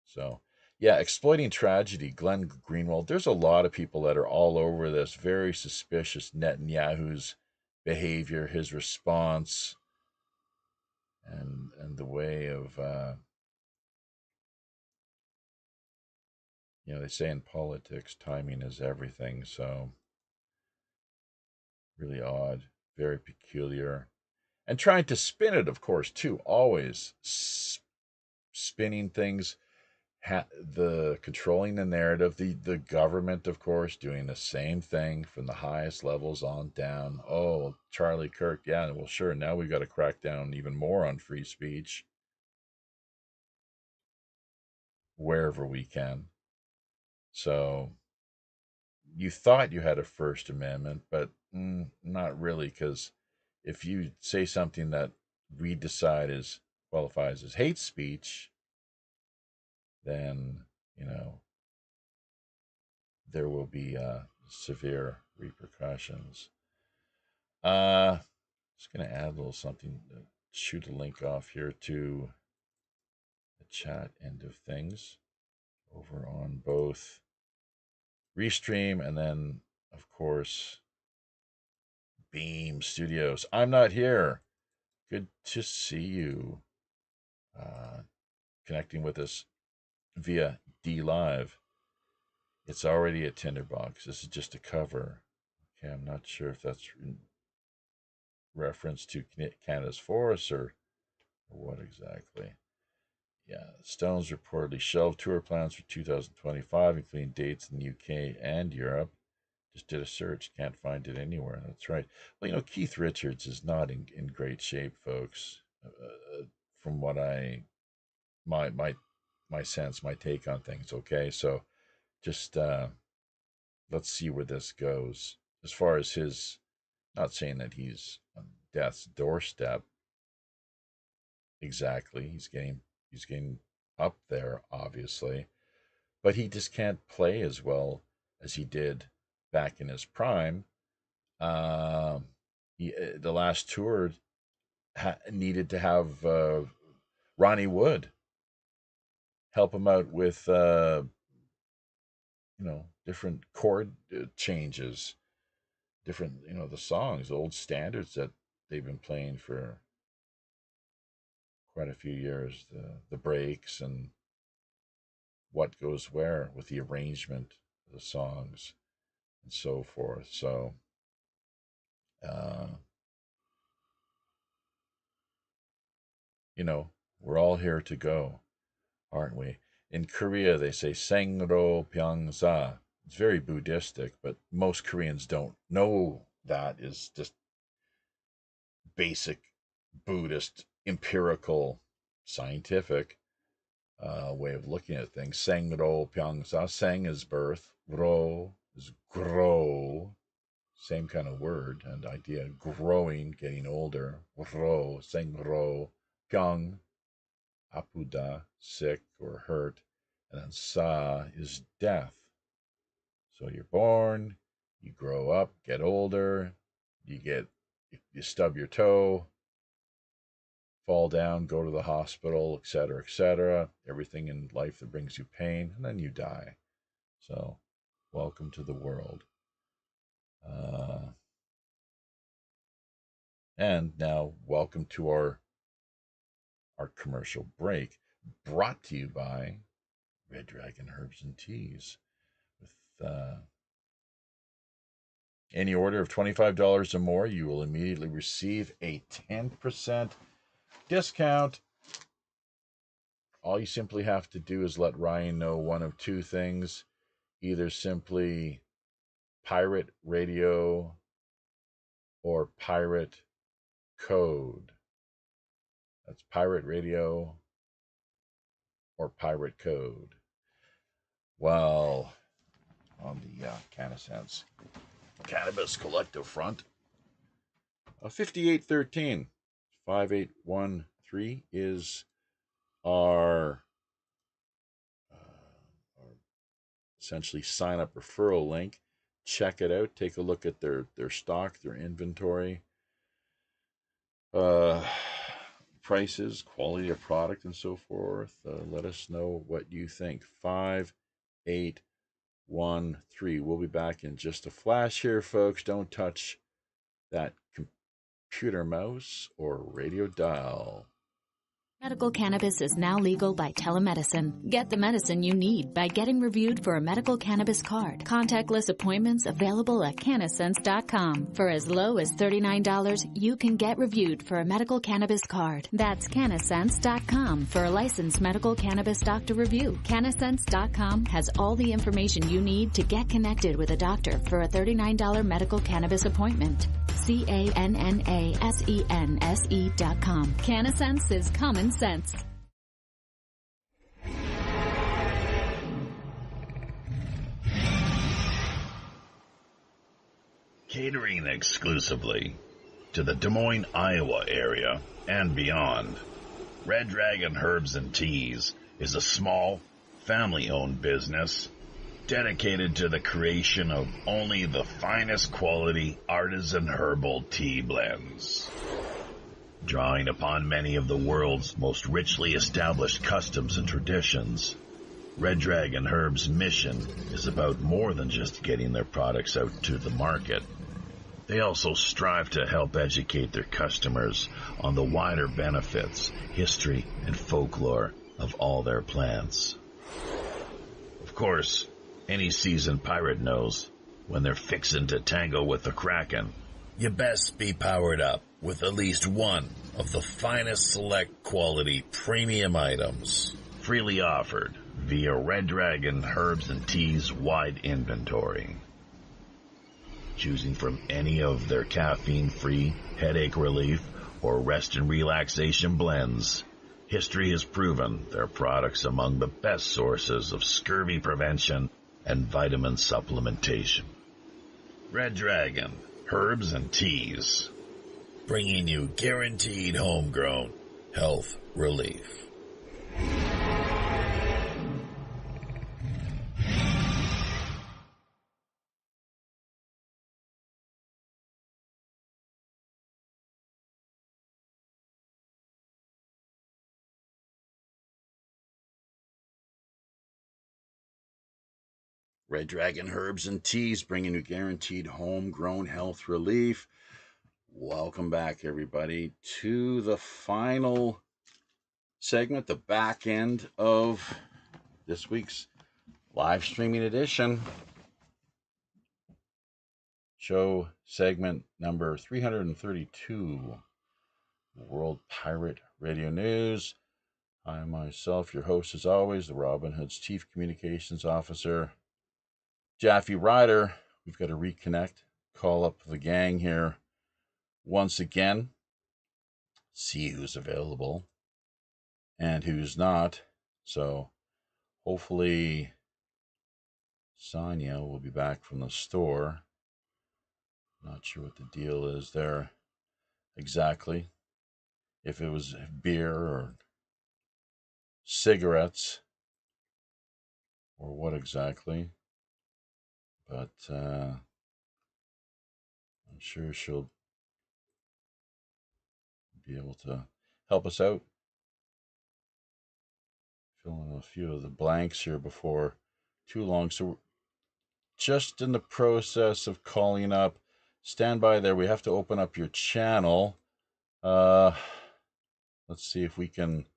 So, yeah, exploiting tragedy, Glenn Greenwald. There's a lot of people that are all over this, very suspicious Netanyahu's behavior, his response, and the way of they say in politics timing is everything. So really odd, very peculiar, and trying to spin it, of course, too. Always spinning things, the controlling the narrative. The government, of course, doing the same thing from the highest levels on down. Oh, Charlie Kirk, yeah, well, sure. Now we've got to crack down even more on free speech wherever we can. So you thought you had a First Amendment, but not really, because if you say something that we decide qualifies as hate speech, then there will be severe repercussions. Just gonna add a little something. Shoot a link off here to the chat end of things over on both Restream and then, of course, Beam Studios. I'm not here. Good to see you. Connecting with us via D Live. It's already a tinderbox. This is just a cover. Okay, I'm not sure if that's in reference to Canada's forests or what exactly. Yeah, Stones reportedly shelved tour plans for 2025, including dates in the UK and Europe. Just did a search, can't find it anywhere. That's right. Well, you know, Keith Richards is not in great shape, folks. From what my sense, my take on things. Okay, so just let's see where this goes. As far as his, not saying that he's on death's doorstep. Exactly, he's getting up there, obviously, but he just can't play as well as he did back in his prime. The last tour needed to have Ronnie Wood help him out with different chord changes, different the songs, old standards that they've been playing for quite a few years, the breaks and what goes where with the arrangement of the songs and so forth. So we're all here to go, aren't we? In Korea, they say Sengro Pyongsa. It's very Buddhistic, but most Koreans don't know that is just basic Buddhist, empirical, scientific way of looking at things. Sengro Pyongsa. Seng is birth. Ro is grow. Same kind of word and idea. Growing, getting older. Ro, Sengro. Pyong, apuda, sick or hurt. And then sa is death. So you're born, you grow up, get older, you stub your toe, fall down, go to the hospital, etc., etc. Everything in life that brings you pain, and then you die. So, welcome to the world. And now, welcome to our commercial break, brought to you by Red Dragon Herbs and Teas. With any order of $25 or more, you will immediately receive a 10% discount. All you simply have to do is let Ryan know one of two things. Either simply pirate radio or pirate code. That's pirate radio or pirate code. Well, on the CanaSense Cannabis Collective front, 5813 5813 is our essentially sign up referral link. Check it out. Take a look at their stock, their inventory, prices, quality of product, and so forth. Let us know what you think. 5813. We'll be back in just a flash here, folks. Don't touch that computer mouse or radio dial. Medical cannabis is now legal by telemedicine. Get the medicine you need by getting reviewed for a medical cannabis card. Contactless appointments available at CanaSense.com. For as low as $39, you can get reviewed for a medical cannabis card. That's CanaSense.com for a licensed medical cannabis doctor review. CanaSense.com has all the information you need to get connected with a doctor for a $39 medical cannabis appointment. CanaSense.com. CanaSense is common sense. Catering exclusively to the Des Moines, Iowa area and beyond, Red Dragon Herbs and Teas is a small, family-owned business dedicated to the creation of only the finest quality artisan herbal tea blends. Drawing upon many of the world's most richly established customs and traditions, Red Dragon Herbs' mission is about more than just getting their products out to the market. They also strive to help educate their customers on the wider benefits, history, and folklore of all their plants. Of course, Any seasoned pirate knows when they're fixin' to tango with the Kraken, you best be powered up with at least one of the finest select quality premium items, freely offered via Red Dragon Herbs and Tea's wide inventory. Choosing from any of their caffeine-free headache relief or rest and relaxation blends, history has proven their products among the best sources of scurvy prevention and vitamin supplementation. Red Dragon Herbs and Teas, bringing you guaranteed homegrown health relief. Red Dragon Herbs and Teas, bringing you guaranteed homegrown health relief. Welcome back, everybody, to the final segment, the back end of this week's live streaming edition. Show segment number 332, World Pirate Radio News. I myself, your host as always, the Robin Hood's Chief Communications Officer, Jaffe Ryder. We've got to reconnect, call up the gang here once again, see who's available and who's not. So hopefully Sonia will be back from the store. Not sure what the deal is there exactly. If it was beer or cigarettes or what exactly. But I'm sure she'll be able to help us out. Fill in a few of the blanks here before too long. So we're just in the process of calling up. Stand by there. We have to open up your channel. Let's see if we can.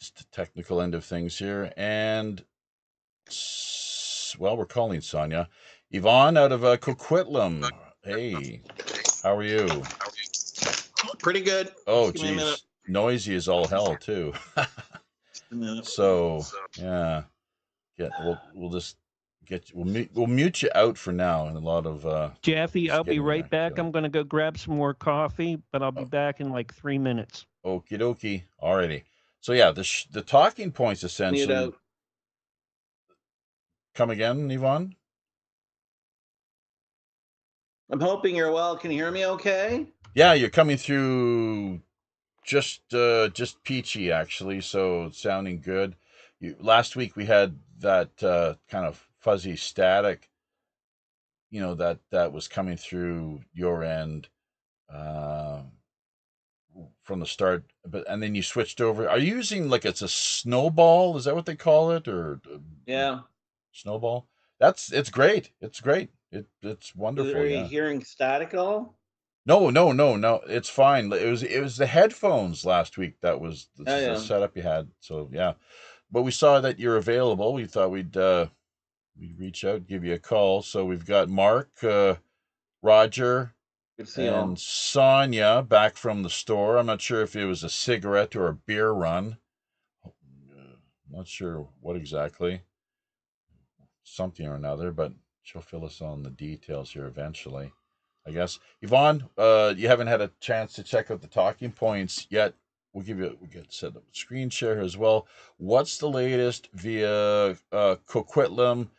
Just the technical end of things here. And, well, we're calling Sonia. Yvonne out of Coquitlam. Hey, how are you? Pretty good. Oh, geez. Noisy as all hell, too. So, yeah. We'll just get you. We'll mute you out for now. And a lot of Jaffe, I'll be right back. I'm going to go grab some more coffee, but I'll be back in like 3 minutes. Okie dokie. Alrighty. So yeah, the talking points essentially. Come again, Yvonne? I'm hoping you're well. Can you hear me okay? Yeah, you're coming through just peachy actually, so sounding good. Last week we had that kind of fuzzy static, that was coming through your end from the start, and then you switched over. Are you using it's a snowball? Is that what they call it, or yeah, snowball? It's great. It's great. It's wonderful. Are you hearing static at all? No. It's fine. It was the headphones last week that was the setup you had. So yeah, but we saw that you're available. We thought we'd reach out, give you a call. So we've got Mark, Roger, and Sonia back from the store. I'm not sure if it was a cigarette or a beer run. Not sure what exactly. Something or another, but she'll fill us on the details here eventually, I guess. Yvonne, you haven't had a chance to check out the talking points yet. We'll get set up a screen share as well. What's the latest via Coquitlam,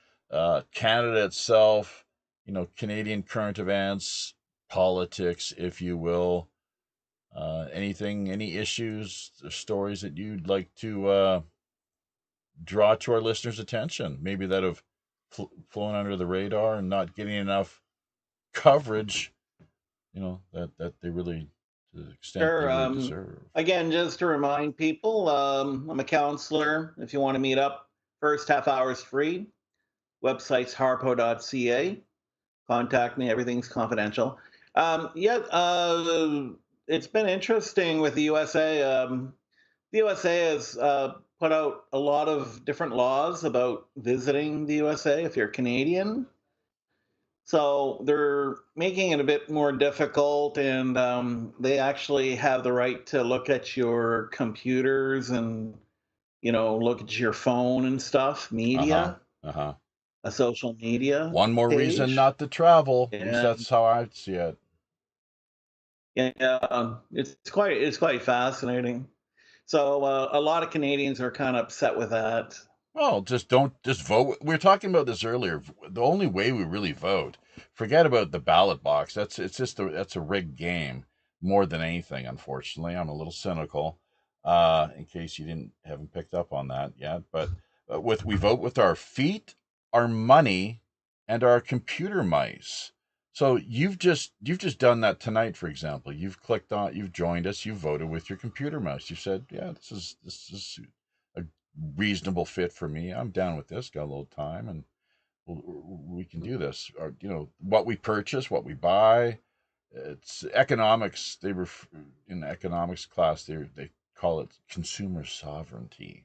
Canada itself, Canadian current events, politics, if you will. Any issues, stories that you'd like to draw to our listeners' attention, maybe that have flown under the radar and not getting enough coverage, that they really, to the extent they really deserve. Again, just to remind people, I'm a counselor. If you want to meet up, first half hour is free. Website's harpo.ca. Contact me. Everything's confidential. It's been interesting with the USA. The USA has put out a lot of different laws about visiting the USA if you're Canadian. So they're making it a bit more difficult, and they actually have the right to look at your computers and, look at your phone and stuff, media, a social media One more reason page. not to travel. At least And that's how I see it. yeah, it's quite fascinating. So a lot of Canadians are kind of upset with that. Well, just vote. We were talking about this earlier. The only way we really vote, forget about the ballot box. That's a rigged game more than anything. Unfortunately, I'm a little cynical. In case you haven't picked up on that yet, but we vote with our feet, our money, and our computer mice. So you've just done that tonight, for example. You've joined us, you voted with your computer mouse. You said, yeah, this is a reasonable fit for me. I'm down with this. Got a little time, and we can do this. Or, what we purchase, what we buy. It's economics. In economics class, they call it consumer sovereignty.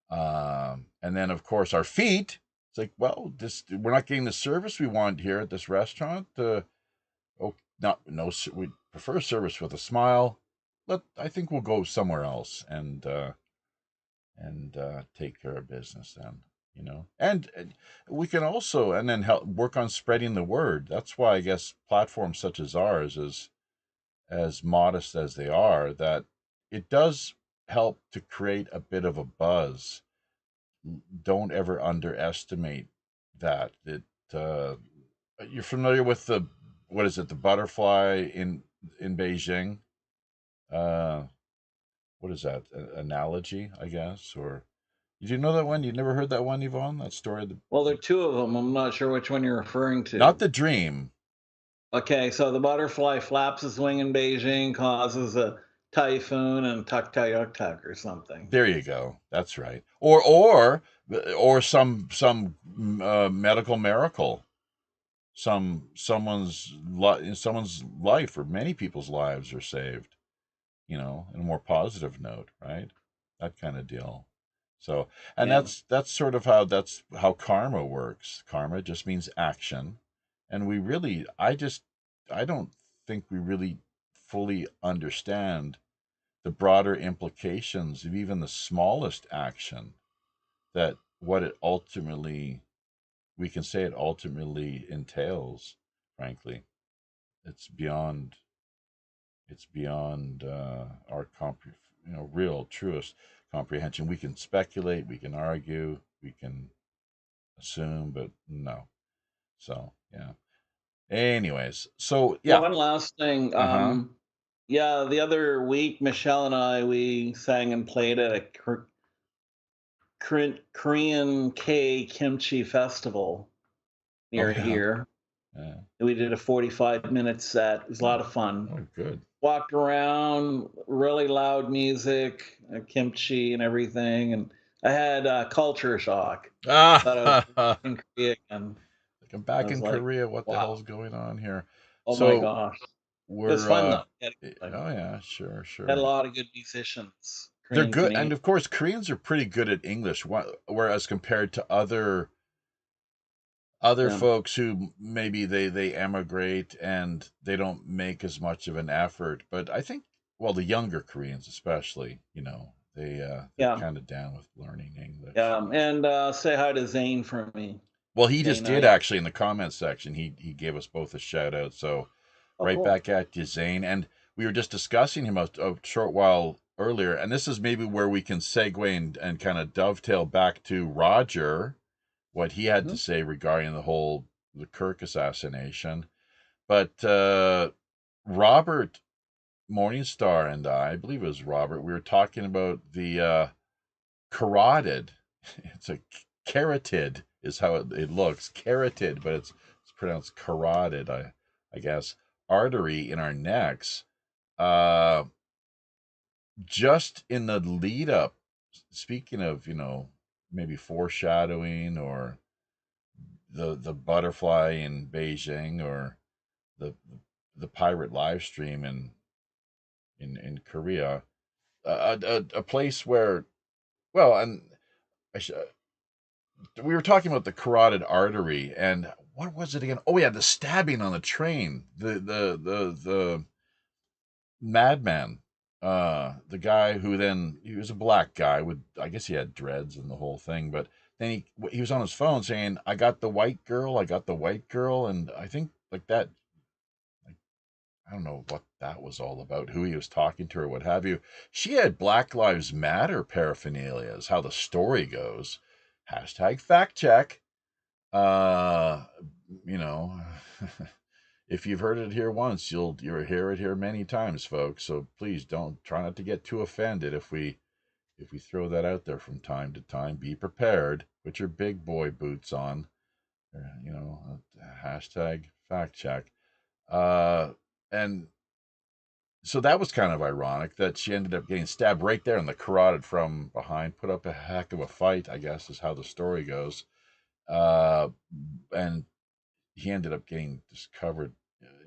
And then, of course, our feet. It's like, well, we're not getting the service we want here at this restaurant. We prefer service with a smile. I think we'll go somewhere else and take care of business then. And we can also then help work on spreading the word. That's why I guess platforms such as ours, as modest as they are, that it does help to create a bit of a buzz. Don't ever underestimate that. You're familiar with the butterfly in Beijing? What is that? Analogy, I guess, or did you know that one? You never heard that one, Yvonne? That story? Well, there are two of them. I'm not sure which one you're referring to. Not the dream. Okay, so the butterfly flaps its wing in Beijing, causes a typhoon, and tuk or something. There you go. That's right. Or some medical miracle. Someone's life, or many people's lives, are saved. In a more positive note, right? That kind of deal. So, and Yeah. that's sort of how karma works. Karma just means action, and I don't think we really fully understand the broader implications of even the smallest action. That what it ultimately entails. Frankly, it's beyond our real truest comprehension. We can speculate, we can argue, we can assume, but no. So yeah. Anyways, so yeah. One last thing. Yeah, the other week, Michelle and I, we sang and played at a Korean K kimchi festival near here. Yeah. We did a 45-minute set. It was a lot of fun. Oh, good. Walked around, really loud music, kimchi and everything, and I had culture shock. Ah, in Korea again. Like I'm back in Korea. What the hell's going on here? Oh my gosh. It was fun though. Oh yeah, sure. Had a lot of good musicians. They're good, Canadian. And of course, Koreans are pretty good at English, whereas compared to other folks who maybe they emigrate and they don't make as much of an effort. But I think, well, the younger Koreans especially, they're kind of down with learning English. Yeah, and say hi to Zane for me. Well, he just did actually in the comments section. He gave us both a shout out. So cool. Back at you, Zane. And we were just discussing him a short while earlier, and this is maybe where we can segue and kind of dovetail back to Roger, what he had to say regarding the Kirk assassination. But Robert Morningstar and I believe it was Robert, we were talking about the carotid. It's a carotid is how it looks. Carotid, but it's pronounced carotid, I guess. Artery in our necks. Just in the lead up, speaking of, maybe foreshadowing, or the butterfly in Beijing, or the pirate live stream in Korea, a place where, Well, and we were talking about the carotid artery, and what was it again? Oh yeah, the stabbing on the train. The madman. The guy who then he was a black guy with, I guess he had dreads and the whole thing, but then he was on his phone saying, I got the white girl, and I think like that, like, I don't know what that was all about, who he was talking to or what have you. She had Black Lives Matter paraphernalia, is how the story goes. Hashtag fact check. You know, if you've heard it here once, you'll hear it here many times, folks. So please try not to get too offended if we throw that out there from time to time. Be prepared. Put your big boy boots on. You know, hashtag fact check. And so that was kind of ironic that she ended up getting stabbed right there in the carotid from behind. Put up a heck of a fight, I guess, is how the story goes. And he ended up getting just covered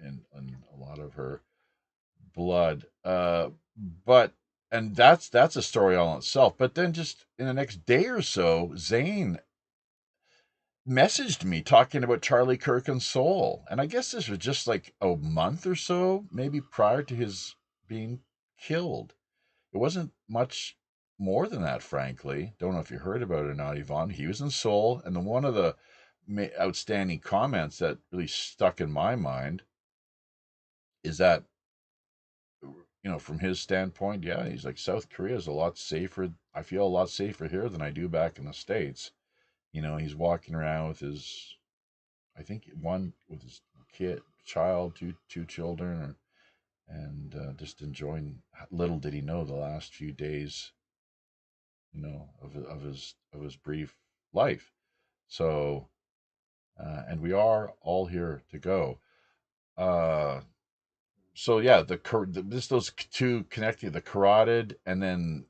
in a lot of her blood. And that's a story all in itself. But then just in the next day or so, Zane messaged me talking about Charlie Kirk and Seoul. And I guess this was just like a month or so, maybe prior to his being killed. It wasn't much more than that, frankly. Don't know if you heard about it or not, Yvonne. He was in Seoul, and then one of the outstanding comments that really stuck in my mind is that, you know, from his standpoint, yeah, he's like, South Korea is a lot safer. I feel a lot safer here than I do back in the States. You know, he's walking around with his, I think one with his child, two children, and just enjoying. Little did he know the last few days, you know, of his brief life. So, and we are all here to go. So yeah, those two connecting, the carotid and then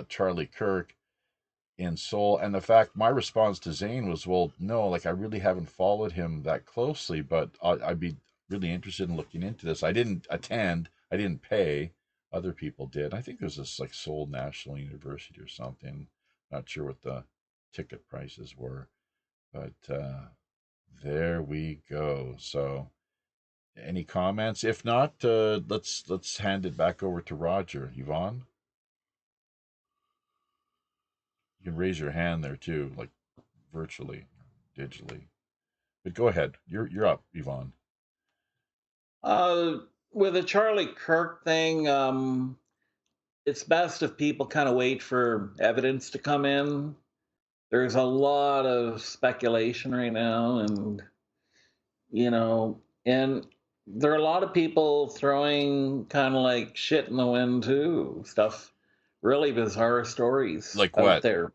Charlie Kirk in Seoul. And the fact, my response to Zane was, well, no, like I really haven't followed him that closely, but I'd be really interested in looking into this. I didn't attend, I didn't pay, other people did. I think there's this like Seoul National University or something. Not sure what the ticket prices were, but there we go. So any comments? If not, let's hand it back over to Roger. Yvonne, you can raise your hand there too, like virtually, digitally. But go ahead. You're up, Yvonne. With the Charlie Kirk thing, it's best if people kind of wait for evidence to come in. There's a lot of speculation right now, and and there are a lot of people throwing kind of like shit in the wind too. Stuff, really bizarre stories like out what? there.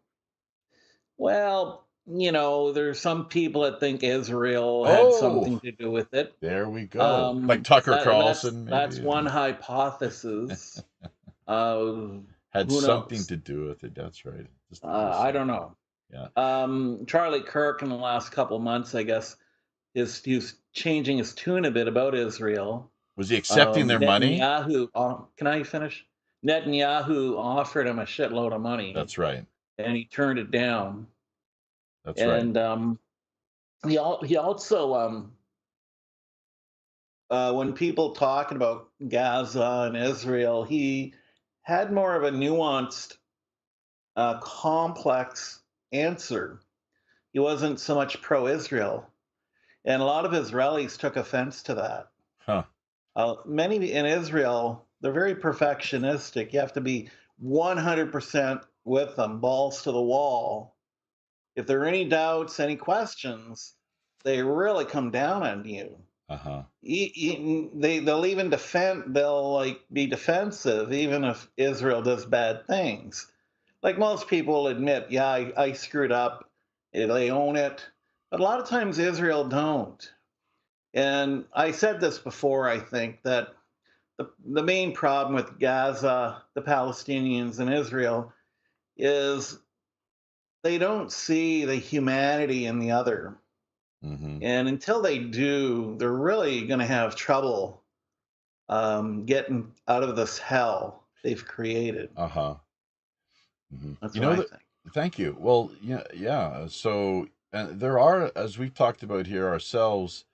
Well, there's some people that think Israel had something to do with it. There we go. Like Tucker Carlson, that's one hypothesis. Had something to do with it. That's right. I don't know. Yeah. Charlie Kirk in the last couple of months, I guess, he's changing his tune a bit about Israel. Was he accepting their money? Can I finish? Netanyahu offered him a shitload of money. That's right. And he turned it down. That's right. And he also when people talking about Gaza and Israel, he had more of a nuanced, complex answer. He wasn't so much pro-Israel, and a lot of Israelis took offense to that. Huh. Many in Israel, they're very perfectionistic. You have to be 100% with them, balls to the wall. If there are any doubts, any questions, they really come down on you. Uh-huh. They'll even they'll be defensive even if Israel does bad things. Like most people admit, yeah, I screwed up. They own it. But a lot of times Israel don't. And I said this before, I think, that the main problem with Gaza, the Palestinians, and Israel is they don't see the humanity in the other. Mm-hmm. And until they do, they're really going to have trouble getting out of this hell. they've created. Uh-huh. Mm-hmm. That's You what know I that. think. Thank you. Well, yeah. So there are, as we've talked about here ourselves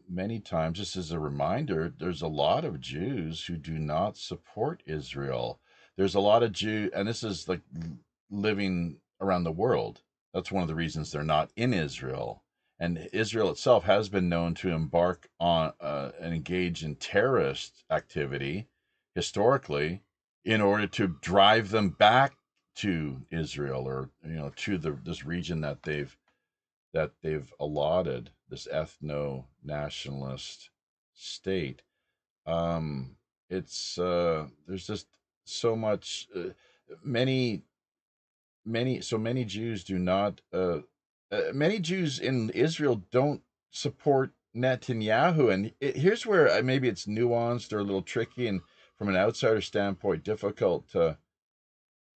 many times, just as a reminder, there's a lot of Jews who do not support Israel. There's a lot of Jew, and this is like living around the world. That's one of the reasons they're not in Israel. And Israel itself has been known to embark on and engage in terrorist activity historically in order to drive them back to Israel, or to this region that they've allotted, this ethno-nationalist state. It's there's just so much, many Jews do not. Many Jews in Israel don't support Netanyahu, and here's where maybe it's nuanced or a little tricky, and from an outsider standpoint, difficult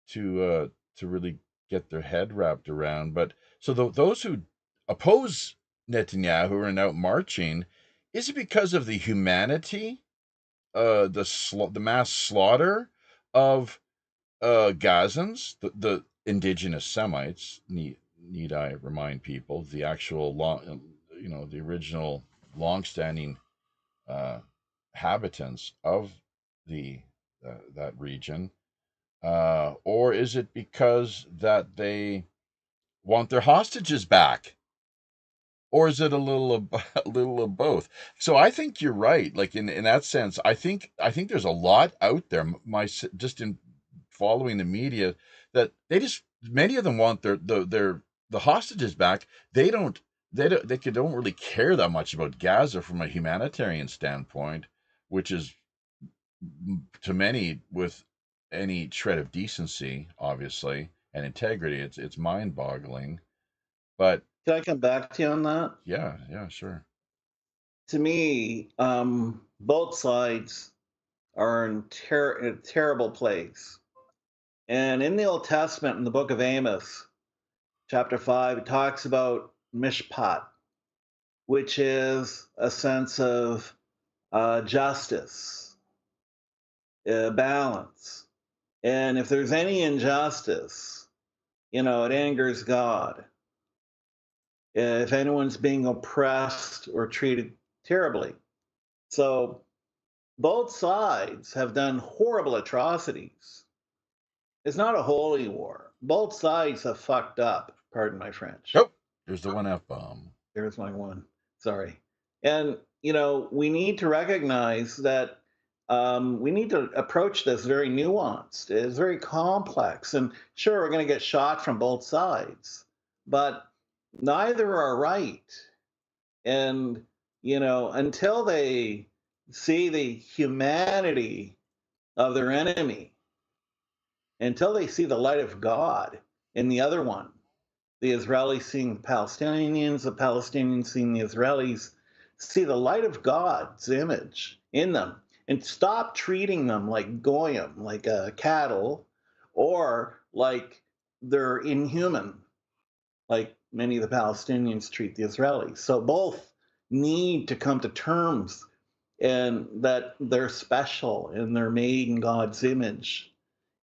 to really get their head wrapped around. But so those who oppose Netanyahu and out marching, is it because of the humanity, the mass slaughter of Gazans, the indigenous Semites? Need I remind people, the actual the original long-standing habitants of the that region, or is it because that they want their hostages back? Or is it a little of a little of both? So I think you're right. Like in that sense, I think there's a lot out there. Just in following the media, that many of them want the hostages back. They don't really care that much about Gaza from a humanitarian standpoint, which is, to many, with any shred of decency, obviously, and integrity, it's mind-boggling. But Can I come back to you on that? yeah, sure. To me, both sides are in a terrible place. And in the Old Testament, in the book of Amos, chapter 5, it talks about mishpat, which is a sense of justice, balance. And if there's any injustice, it angers God. If anyone's being oppressed or treated terribly. So both sides have done horrible atrocities. It's not a holy war. Both sides have fucked up. Pardon my French. Oh, there's the one F-bomb. There's my one. Sorry. And, we need to recognize that we need to approach this very nuanced. It's very complex. And sure, we're going to get shot from both sides, but neither are right. And, until they see the humanity of their enemy, until they see the light of God in the other one, the Israelis seeing the Palestinians seeing the Israelis, see the light of God's image in them, and stop treating them like goyim, like cattle, or like they're inhuman, like many of the Palestinians treat the Israelis. So both need to come to terms and that they're special and they're made in God's image,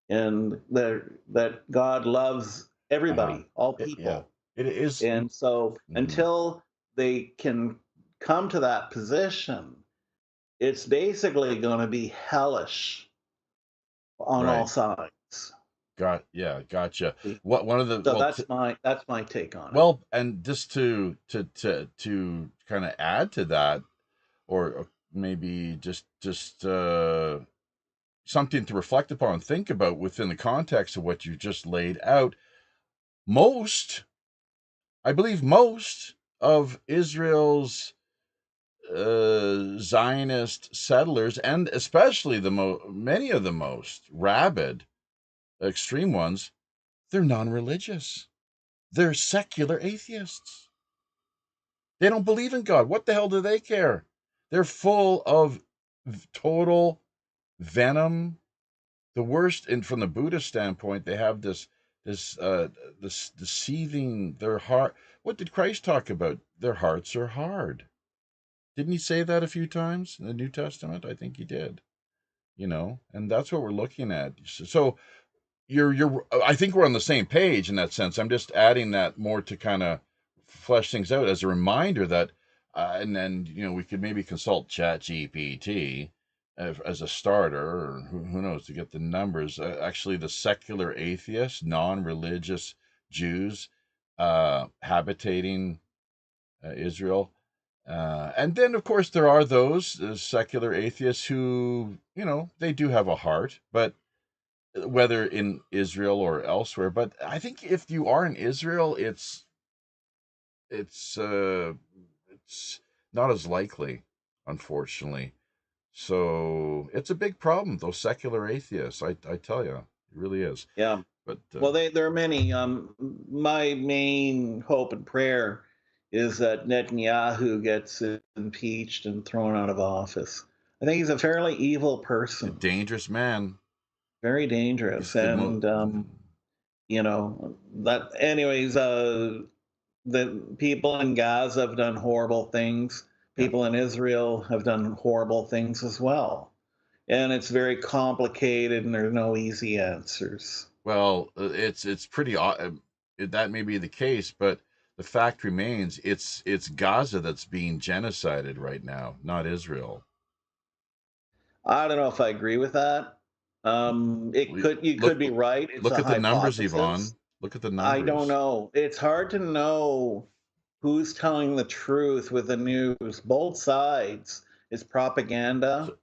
and that God loves everybody, all people. Yeah, it is. And so until they can come to that position, it's basically going to be hellish on all sides. Gotcha. What one of the So that's my take on it. Well, and just to kind of add to that, or maybe just something to reflect upon and think about within the context of what you just laid out. I believe most of Israel's Zionist settlers, and especially many of the most rabid, extreme ones, they're non-religious. They're secular atheists. They don't believe in God. What the hell do they care? They're full of total venom. The worst, and from the Buddhist standpoint, they have this deceiving their heart. What did Christ talk about? Their hearts are hard. Didn't he say that a few times in the New Testament? I think he did. and that's what we're looking at. So I think we're on the same page in that sense. I'm just adding that more to kind of flesh things out as a reminder that, and then, we could maybe consult ChatGPT as a starter, or who knows, to get the numbers. Actually, the secular atheists, non-religious Jews, habitating Israel. And then, of course, there are those secular atheists who, they do have a heart, but whether in Israel or elsewhere. But I think if you are in Israel, it's not as likely, unfortunately. So it's a big problem, those secular atheists. I tell you, it really is. Yeah. But well, there are many. My main hope and prayer is that Netanyahu gets impeached and thrown out of office. I think he's a fairly evil person. A dangerous man. Very dangerous. And, that, anyways, the people in Gaza have done horrible things. People in Israel have done horrible things as well. And it's very complicated, and there's no easy answers. Well, it's pretty odd. That may be the case, but the fact remains, it's Gaza that's being genocided right now, not Israel. I don't know if I agree with that. You could be right. It's look a at the numbers, hypothesis. Yvonne. Look at the numbers. I don't know. It's hard to know who's telling the truth with the news. Both sides is propaganda.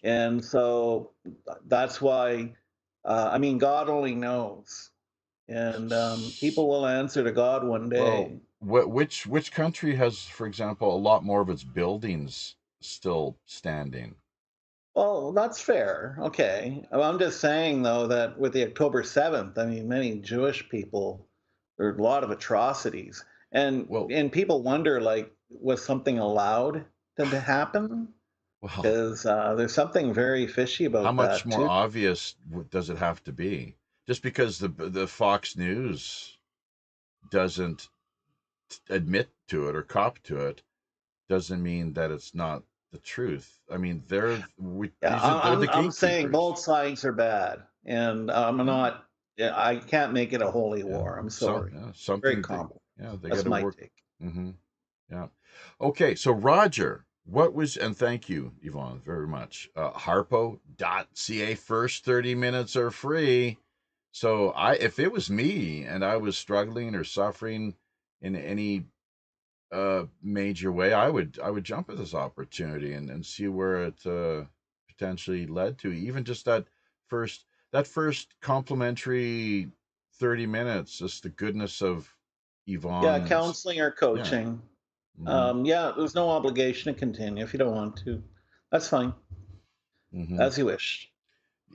And so that's why, God only knows. And people will answer to God one day. Well, which country has, for example, a lot more of its buildings still standing? Well, that's fair. Okay. I'm just saying, though, that with the October 7th, many Jewish people, there are a lot of atrocities. And people wonder, was something allowed to happen? Because there's something very fishy about that. How much more obvious does it have to be? Just because the Fox News doesn't admit to it or cop to it doesn't mean that it's not the truth. They're the gatekeepers. I'm saying both sides are bad, and I can't make it a holy war. I'm sorry. Very complicated. They That's got to my work. take. Mm-hmm. Yeah. Okay. So Roger, and thank you, Yvonne, very much. Harpo.ca, first 30 minutes are free. So if it was me and I was struggling or suffering in any major way, I would jump at this opportunity and see where it potentially led to. Even just that first complimentary 30 minutes, just the goodness of Yvonne. Yeah, counseling or coaching. Yeah. Mm-hmm. There's no obligation to continue if you don't want to. That's fine. Mm-hmm. As you wish.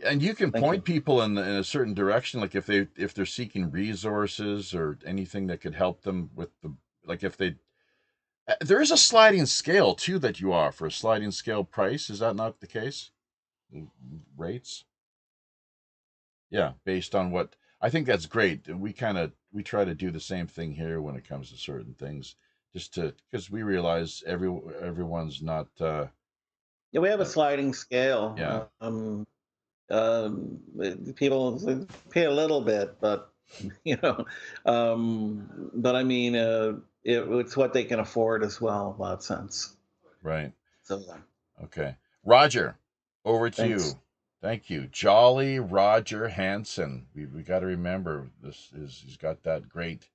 And you can point people in a certain direction, like if they're seeking resources or anything that could help them with there is a sliding scale too that you offer, a sliding scale price. Is that not the case? Rates? Yeah, based on what I think that's great. We try to do the same thing here when it comes to certain things, just because we realize everyone's not. We have a sliding scale. Yeah. People pay a little bit, but it's what they can afford as well, in that sense. Right. So. Okay, Roger, over to you. Thank you, Jolly Roger Hansen. We got to remember he's got that great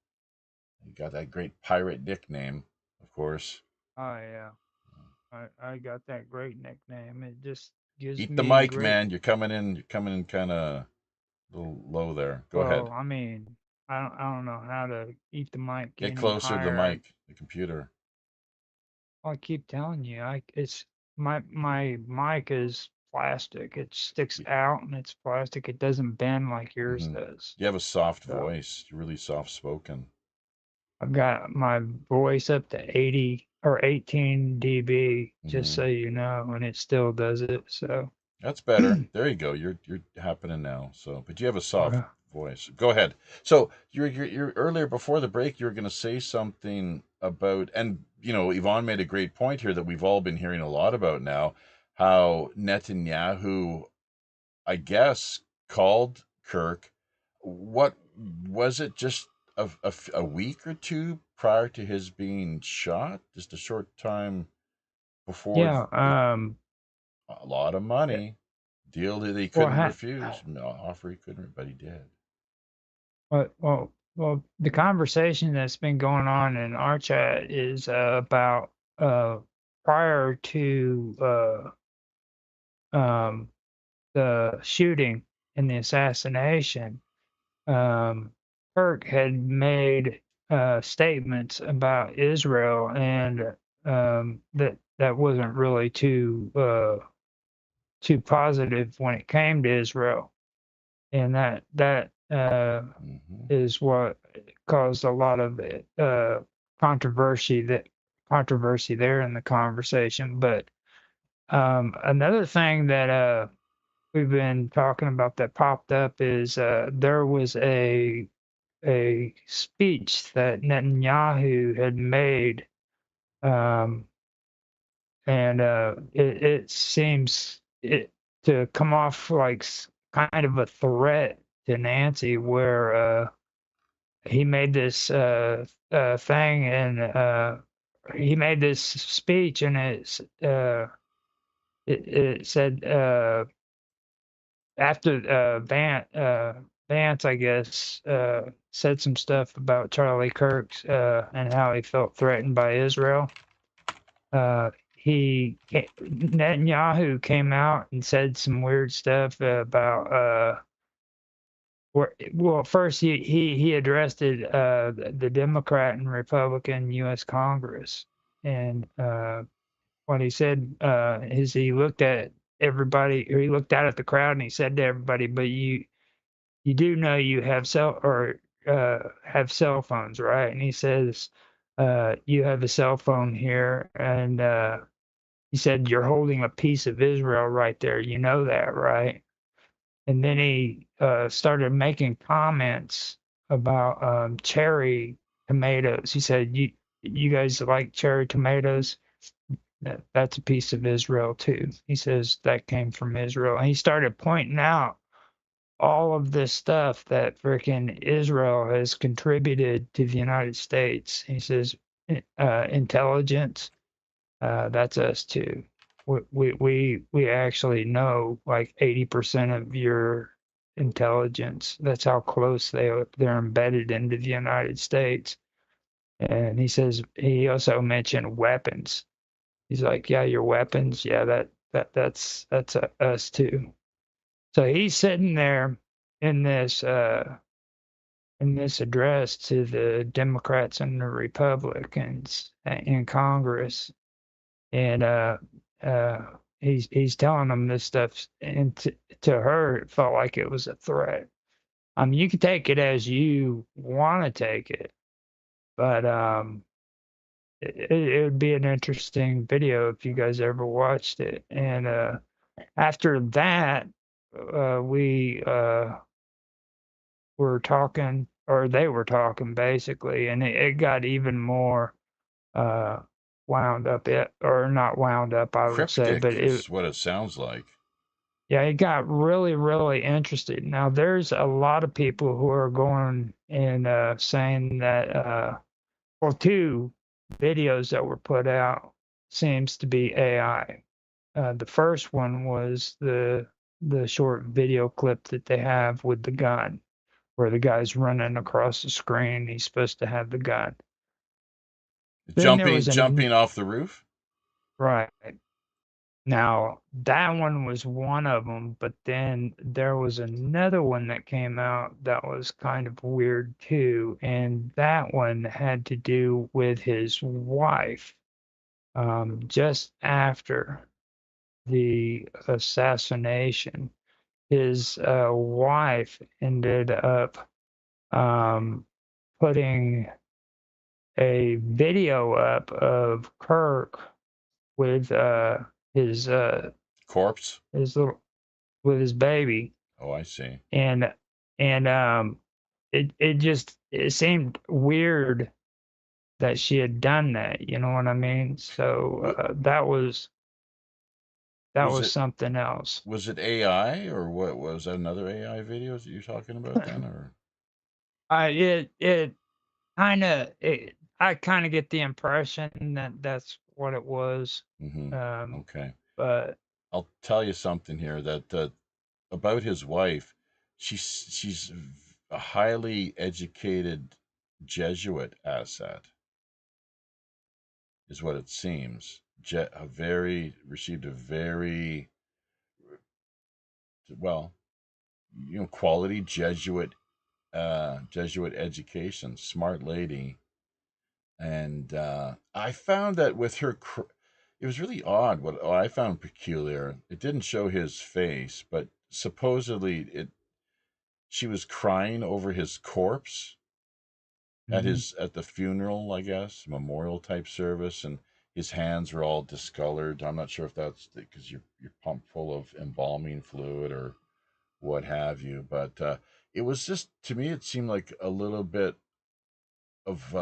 pirate nickname, of course. Oh yeah, I got that great nickname. It just gives Eat me the mic, man. You're coming in kind of a little low there. Go ahead. I don't know how to eat the mic. Get closer to the mic, the computer. I keep telling you, my mic is plastic. It sticks out and it's plastic. It doesn't bend like yours does. You have a soft voice. You're really soft spoken. I've got my voice up to 80 or 18 dB, just so you know, and it still does it. So that's better. There you go. You're happening now. So, but you have a soft voice. Go ahead. So you're earlier before the break, you were going to say something about, and Yvonne made a great point here that we've all been hearing a lot about now, how Netanyahu, I guess, called Kirk. What was it? Just a week or two prior to his being shot, just a short time before. Yeah. A lot of money, deal that he couldn't refuse, offer he couldn't, but he did. Well, the conversation that's been going on in our chat is about prior to the shooting and the assassination. Kirk had made statements about Israel, and that wasn't really too positive when it came to Israel, and that is what caused a lot of controversy there in the conversation. But another thing that we've been talking about that popped up is there was a speech that Netanyahu had made, and it seems to come off like kind of a threat to Nancy, where he made this thing, and he made this speech, and it said after Vance, I guess, said some stuff about Charlie Kirk's and how he felt threatened by Israel. Netanyahu came out and said some weird stuff about well, first he addressed the Democrat and Republican U.S. Congress, and what he said is he looked at everybody, or he looked out at the crowd, and he said to everybody, "But you do know you have cell phones, right?" And he says, "You have a cell phone here," and he said, "You're holding a piece of Israel right there. You know that, right?" And then he started making comments about cherry tomatoes. He said, "You guys like cherry tomatoes? That's a piece of Israel too." He says that came from Israel. And he started pointing out all of this stuff that frickin' Israel has contributed to the United States. He says, intelligence, that's us too. We actually know like 80% of your intelligence. That's how close they're embedded into the United States. And he says, he also mentioned weapons. He's like, yeah, your weapons, yeah, that's us too. So he's sitting there in this address to the Democrats and the Republicans in Congress, and he's telling them this stuff, and to her it felt like it was a threat. I mean, you can take it as you want to take it, but it would be an interesting video if you guys ever watched it. And after that, we were talking, or they were talking basically, and it got even more wound up, or not wound up, I would say, but is what it sounds like. Yeah, it got really, really interesting. Now, there's a lot of people who are going and saying that, well, two videos that were put out seems to be AI. The first one was the short video clip that they have with the gun, where the guy's running across the screen. He's supposed to have the gun. Jumping off the roof? Right. Now, that one was one of them, but then there was another one that came out that was kind of weird too, and that one had to do with his wife. Just after the assassination, his wife ended up putting a video up of Kirk with his corpse, with his baby. Oh, I see. And it seemed weird that she had done that. You know what I mean? So that was that Was was it something else. was it AI or what? Was that another AI video that you're talking about then, or? It kind of, I kind of get the impression that that's what it was. Okay. But I'll tell you something here that about his wife. She's a highly educated Jesuit asset, is what it seems. Received a very well, quality Jesuit education, smart lady. And I found that with her, it was really odd. What I found peculiar, it didn't show his face, but supposedly she was crying over his corpse at the funeral, I guess, memorial type service, and his hands were all discolored. I'm not sure if that's because you're pumped full of embalming fluid or what have you, but it was just, to me, it seemed like a little bit of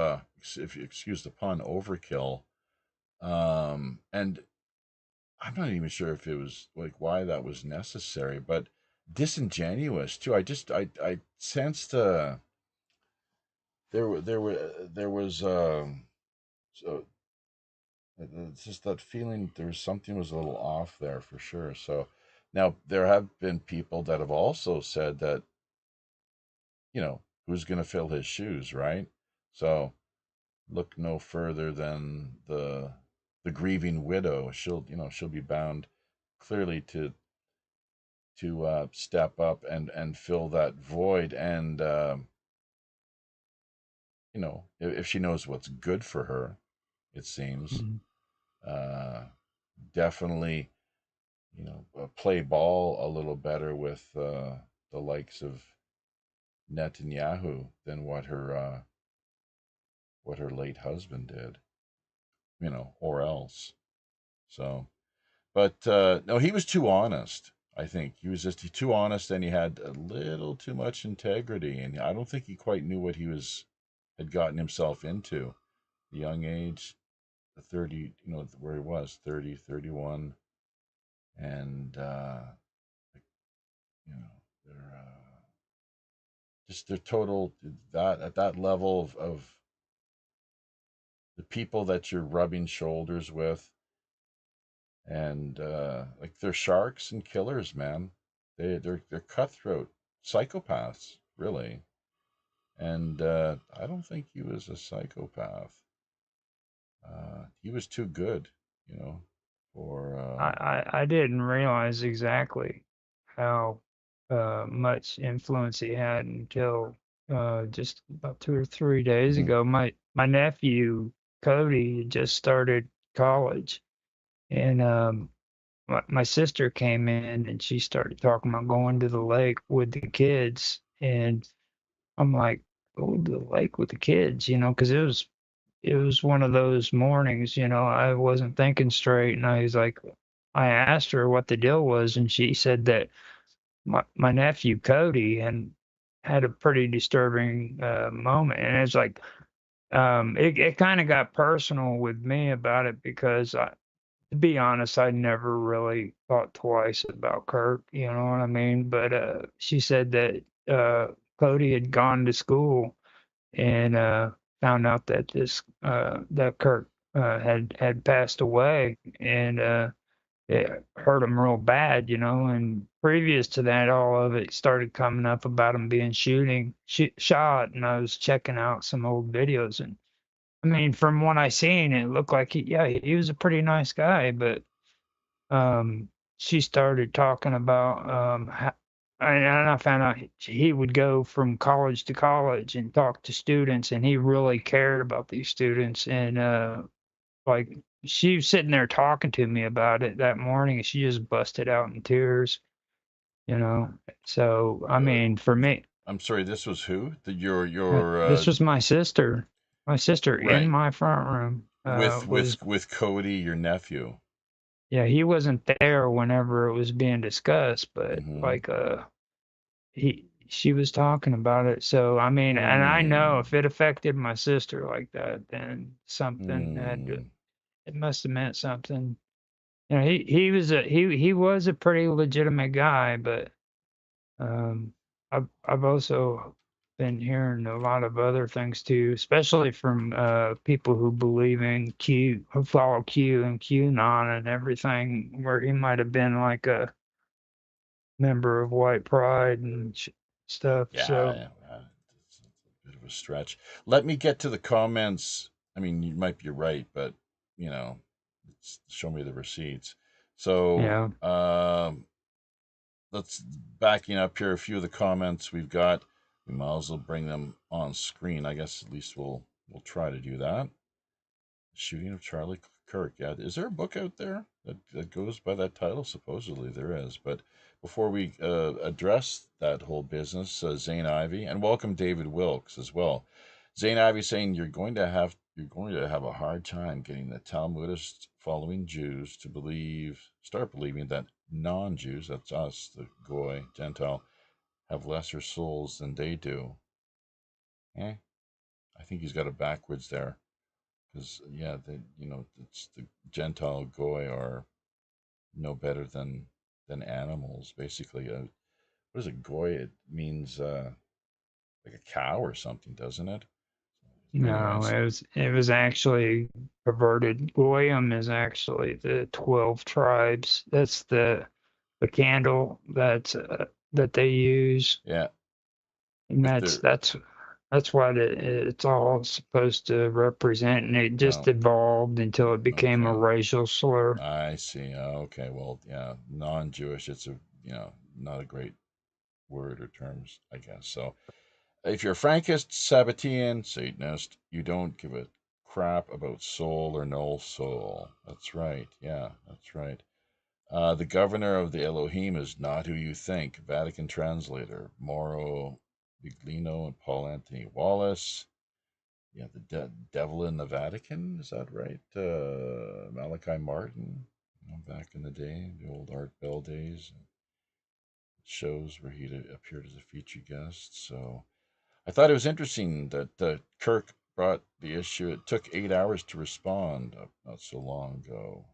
if you excuse the pun, overkill. And I'm not even sure if it was like why that was necessary, but disingenuous too. I sensed there was so it's just that feeling there was something was a little off there for sure. So now there have been people that have also said that, who's going to fill his shoes, right? So look no further than the grieving widow. She'll be bound clearly to step up and fill that void. And if she knows what's good for her, it seems, definitely play ball a little better with the likes of Netanyahu than what her late husband did, or else. So, but no, he was too honest. I think he was just too honest, and he had a little too much integrity, and I don't think he quite knew what had gotten himself into. The young age, the 30, where he was 30, 31, and they're just their total that at that level of the people that you're rubbing shoulders with, and like they're sharks and killers, man. They're cutthroat psychopaths, really. And I don't think he was a psychopath. He was too good, for. I didn't realize exactly how much influence he had until just about 2 or 3 days ago. My nephew Cody had just started college, and my sister came in and she started talking about going to the lake with the kids, and I'm like, go to the lake with the kids, because it was one of those mornings, I wasn't thinking straight, and I asked her what the deal was, and she said that my nephew Cody had a pretty disturbing moment, and it's like it kind of got personal with me about it because to be honest, I never really thought twice about Kirk, you know what I mean? But she said that Cody had gone to school and found out that that Kirk had passed away, and it hurt him real bad, And previous to that, all of it started coming up about him being shot, and I was checking out some old videos, and I mean, from what I seen, it looked like he was a pretty nice guy, but she started talking about and I found out he would go from college to college and talk to students, and he really cared about these students. And like she was sitting there talking to me about it that morning, and she just busted out in tears. So I mean, for me, I'm sorry, this was who? this was my sister. My sister in right, my front room with Cody, your nephew. Yeah, he wasn't there whenever it was being discussed, but she was talking about it. So I mean, and I know if it affected my sister like that, then something it must have meant something. You know, he was a pretty legitimate guy, but I've also been hearing a lot of other things too, especially from people who believe in who follow Q and QAnon and everything, where he might have been like a member of White Pride and stuff. Yeah, So it's a bit of a stretch. Let me get to the comments. I mean, you might be right, but you know, show me the receipts. So, yeah, let's backing up here. A few of the comments we've got. We might as well bring them on screen. I guess at least we'll try to do that. Shooting of Charlie Kirk. Yeah, is there a book out there that goes by that title? Supposedly there is. But before we address that whole business, Zane Ivy, and welcome David Wilkes as well. Zane Ivy saying you're going to have a hard time getting the Talmudist following Jews to start believing that non-Jews, that's us, the Goy, Gentile, have lesser souls than they do. Eh? I think he's got it backwards there. Because yeah, it's the Gentile Goy are no better than animals. Basically, what is a Goy? It means like a cow or something, doesn't it? no, Anyways, it was actually perverted. Goyim is actually the 12 tribes. That's the candle that they use. yeah, And with that's what it's all supposed to represent, and it just oh, evolved until it became a okay, racial slur. I see. Okay, well, yeah, non-Jewish. It's not a great word or terms, I guess. So, if you're Frankist, Sabbatean, Satanist, you don't give a crap about soul or no soul. That's right. Yeah, that's right. The governor of the Elohim is not who you think. Vatican translator Mauro Biglino and Paul Anthony Wallace. Yeah, the devil in the Vatican. Is that right? Malachi Martin. Back in the day, the old Art Bell days, shows where he'd appeared as a featured guest. So I thought it was interesting that Kirk brought the issue. It took 8 hours to respond, not so long ago.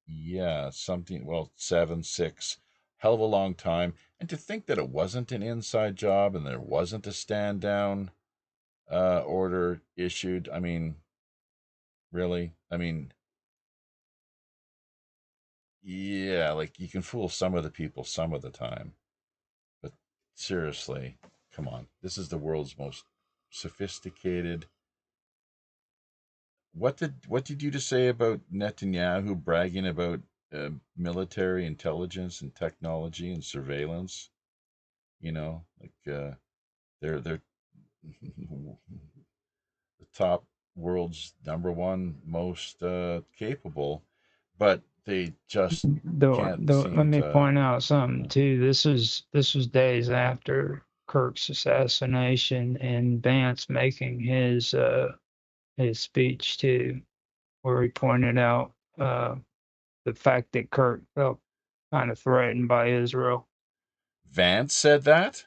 Yeah, something, well, 7, 6, hell of a long time. And to think that it wasn't an inside job and there wasn't a stand down order issued. I mean, really? I mean, yeah, like you can fool some of the people some of the time. But seriously, come on. This is the world's most sophisticated. What did you just say about Netanyahu bragging about military intelligence and technology and surveillance? Like they're the top world's number one most capable, but they just can't Let seem me to. point out something too. This was days after Kirk's assassination and Vance making his speech too, where he pointed out the fact that Kirk felt kind of threatened by Israel. Vance said that?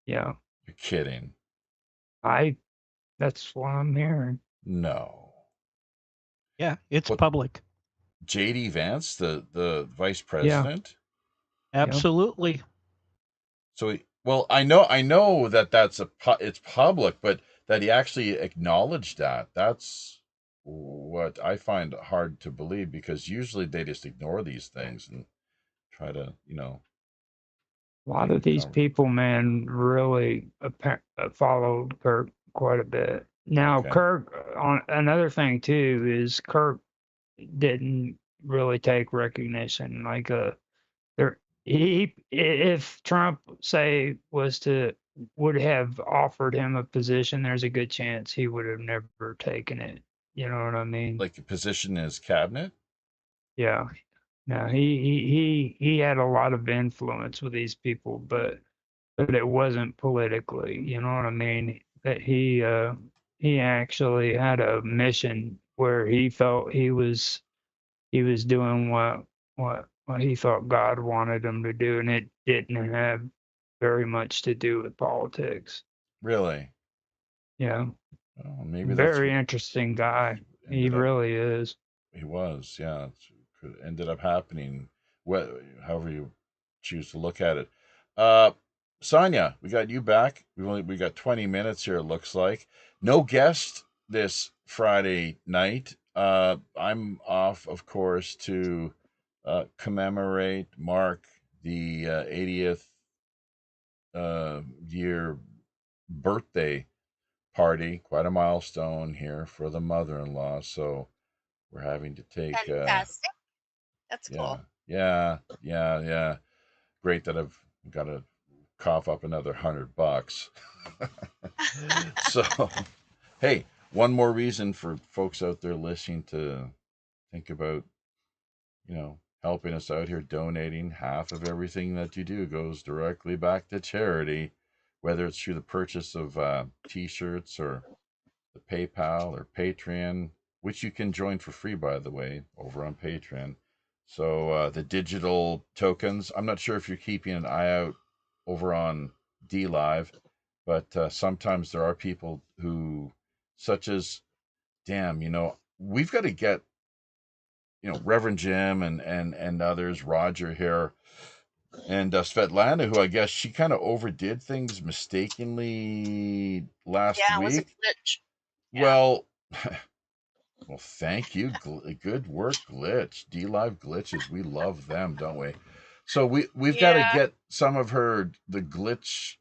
Yeah, You're kidding. That's what I'm hearing. No. Yeah, it's What, public. J.D. Vance, the vice Yeah, president? Absolutely. So, well, I know that it's public, but that he actually acknowledged that's what I find hard to believe, because usually they just ignore these things and try to, a lot make of the these people, man, really followed Kirk quite a bit. Now, Okay. Kirk, on another thing too, is Kirk didn't really take recognition. Like, there, if Trump say would have offered him a position, there's a good chance he would have never taken it. You know what I mean? Like a position in his cabinet? Yeah. No, he had a lot of influence with these people, but it wasn't politically. You know what I mean? That he actually had a mission where he felt he was doing what he thought God wanted him to do, and it didn't have very much to do with politics. Really? Yeah, Oh, maybe that's very what interesting guy. He ended up. really is. He was, yeah. It's ended up happening, however you choose to look at it. Sonia, we got you back. We got 20 minutes here, it looks like. No guest this Friday night. I'm off, of course, to mark the 80th year birthday party. Quite a milestone here for the mother-in-law. So we're having to take. Fantastic. That's cool. Yeah. Great that I've got to cough up another $100. So, hey, one more reason for folks out there listening to think about, helping us out here, donating. Half of everything that you do goes directly back to charity, whether it's through the purchase of t-shirts or the PayPal or Patreon, which you can join for free, by the way, over on Patreon. So the digital tokens, I'm not sure if you're keeping an eye out over on DLive, but sometimes there are people who, such as, we've got to get, Reverend Jim and others, Roger here, and Svetlana, who I guess she kind of overdid things mistakenly last week. Yeah, it was a glitch. Well, well, thank you. Good work, Glitch. DLive glitches. We love them, don't we? So we've got to get some of the glitch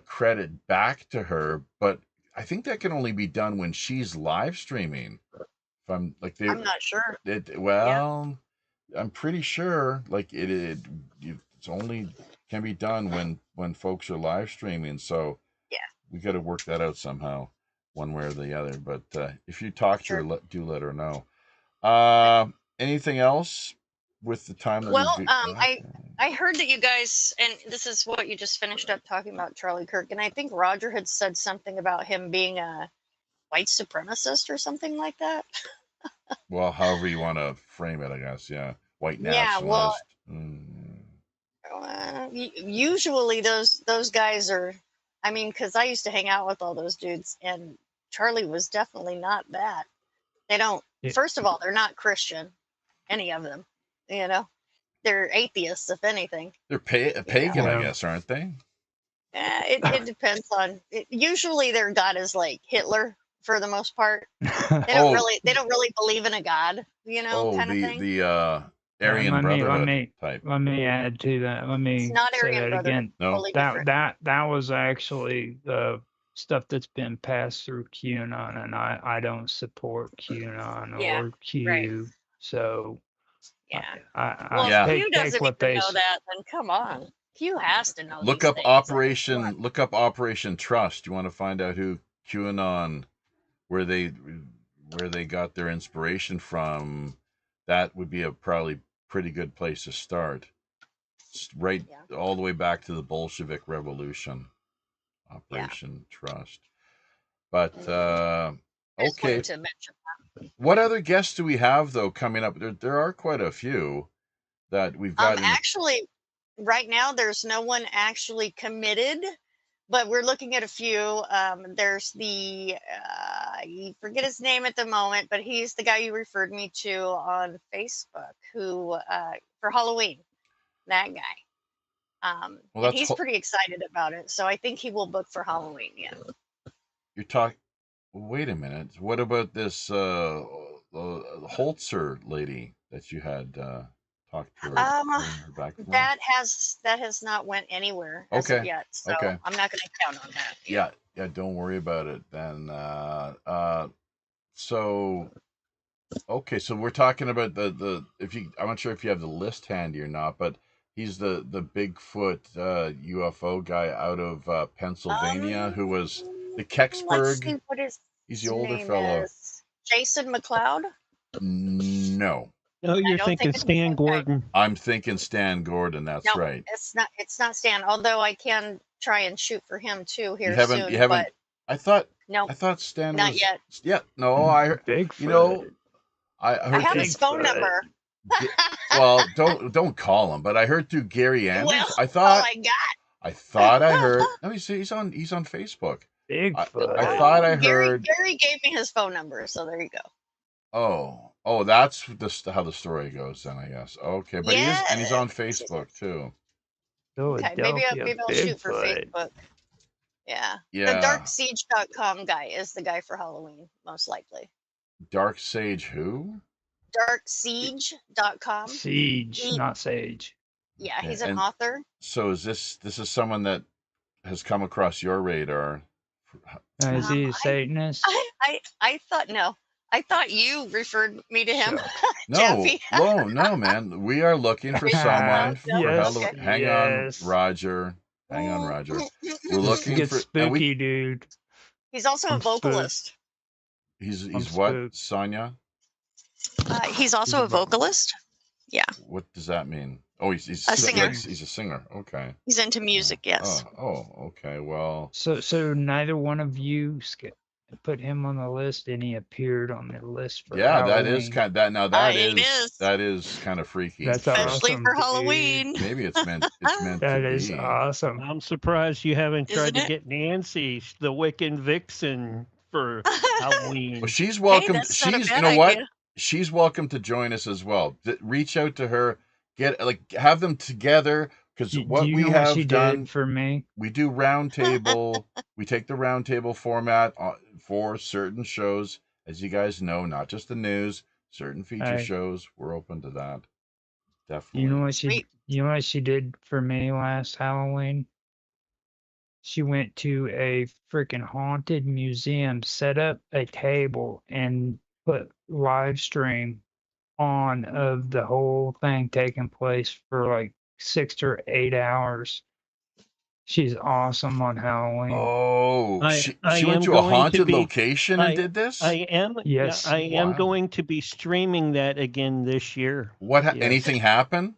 credit back to her, but I think that can only be done when she's live streaming. If I'm not sure. I'm pretty sure it's only can be done when folks are live streaming. So we got to work that out somehow, one way or the other. But if you talk to her, do let her know. Anything else with the time that I heard that you guys, and this is what you just finished up talking about, Charlie Kirk, and I think Roger had said something about him being a white supremacist or something like that. Well, however you want to frame it, I guess. Yeah, white nationalist. Usually those guys are, because I used to hang out with all those dudes, and Charlie was definitely not that. They don't. First of all, they're not Christian, any of them. They're atheists, if anything. They're pagan, I guess, aren't they? It depends on. Usually, their god is like Hitler for the most part. They don't really believe in a god, kind of thing. The Aryan Brotherhood type. Let me add to that. It's not Aryan Brotherhood. Again. No, totally that was actually the stuff that's been passed through QAnon, and I don't support QAnon or Q. Right. So if Q doesn't even know that, then come on. Q has to know. Look up Operation Trust. You want to find out who QAnon, where they got their inspiration from. That would be a probably pretty good place to start. Right, all the way back to the Bolshevik Revolution. Operation Trust. But okay. What other guests do we have though coming up? There are quite a few that we've got. Actually, right now there's no one actually committed, but we're looking at a few. There's the I forget his name at the moment, but he's the guy you referred me to on Facebook, who for Halloween. That guy. And he's pretty excited about it, so I think he will book for Halloween. Yeah. You're talking. Wait a minute. What about this Holzer lady that you had talked to her back? That has not went anywhere as of yet, so I'm not going to count on that. Yeah. Don't worry about it then. So we're talking about the I'm not sure if you have the list handy or not, but he's the Bigfoot UFO guy out of Pennsylvania who was the Kecksburg. He's the older fellow. Jason McLeod? No. No, you're thinking Stan Gordon. I'm thinking Stan Gordon. That's right. It's not Stan. Although I can try and shoot for him too here soon. You haven't. I thought Stan. Not yet. Yeah. No. I have his phone number. Well, don't call him. But I heard through Gary Anders. Well, I thought I heard. Let me see. He's on Facebook. Bigfoot. I thought I heard. Gary gave me his phone number, so there you go. Oh, Oh, that's how the story goes then, I guess. Okay, but Yeah. he's on Facebook too. Okay, maybe Philadelphia I'll shoot for Bigfoot. Facebook. Yeah. The Yeah. darksiege.com guy is the guy for Halloween, most likely. Dark Sage who? Darksiege.com. Siege, not Sage. Yeah, he's an author. So is this is someone that has come across your radar? Is he a Satanist? I thought no. I thought you referred me to him. No, man. We are looking for someone for Halloween. Hang on, Roger. We're looking for spooky, dude. He's also a vocalist. He's what, Sonia? He's also a vocalist. Yeah. What does that mean? Oh, he's a singer. He's a singer. Okay. He's into music. Yes. Oh, okay. Well. So neither one of you put him on the list, and he appeared on the list for Halloween. that is kind of that. Now that is kind of freaky. That's especially awesome, for Halloween. Maybe it's meant to That be. is awesome. I'm surprised you haven't tried to get Nancy, the Wiccan Vixen, for Halloween. Well, she's welcome. Hey, she's you know what? She's welcome to join us as well. Reach out to her. Have them together, because what we have done for me. We do roundtable. We take the roundtable format for certain shows, as you guys know, not just the news. Certain feature shows, we're open to that. Definitely. You know what she did for me last Halloween? She went to a freaking haunted museum, set up a table, and put live stream on of the whole thing taking place for like 6 or 8 hours. She's awesome on Halloween. Oh, she went to a haunted location and did this? I am. Yes. I am going to be streaming that again this year. What? Anything happen?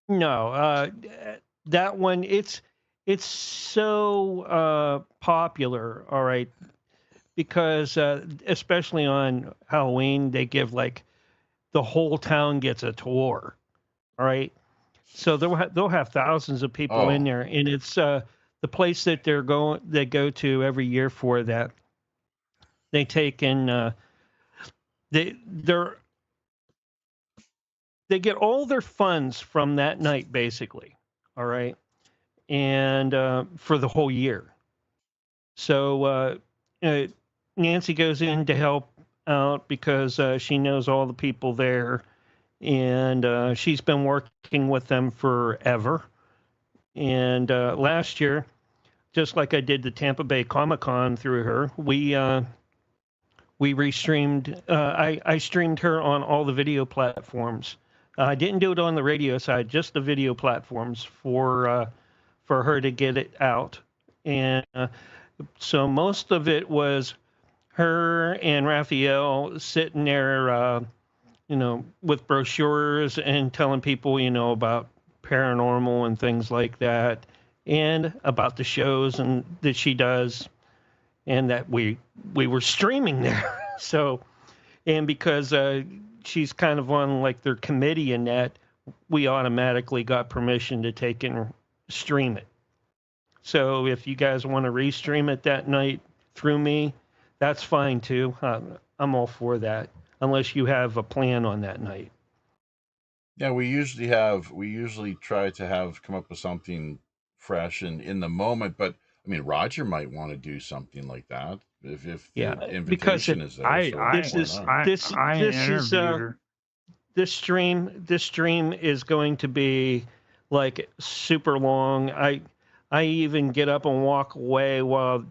No. That one, it's so popular. All right, because especially on Halloween, they give like the whole town gets a tour. All right. So they'll have thousands of people in there, and it's the place that they go to every year for that. They take in they get all their funds from that night, basically. All right, and for the whole year. So Nancy goes in to help out because she knows all the people there. And she's been working with them forever. And last year, just like I did the Tampa Bay Comic-Con through her, we restreamed. I streamed her on all the video platforms. I didn't do it on the radio side, just the video platforms for her to get it out. And so most of it was her and Raphael sitting there. With brochures and telling people, about paranormal and things like that, and about the shows and that she does, and that we were streaming there. So, and because she's kind of on like their committee in that, we automatically got permission to take and stream it. So if you guys want to restream it that night through me, that's fine too. I'm all for that. Unless you have a plan on that night. Yeah, we usually try to come up with something fresh and in the moment. But I mean, Roger might want to do something like that if the invitation is there. This stream is going to be like super long. I even get up and walk away while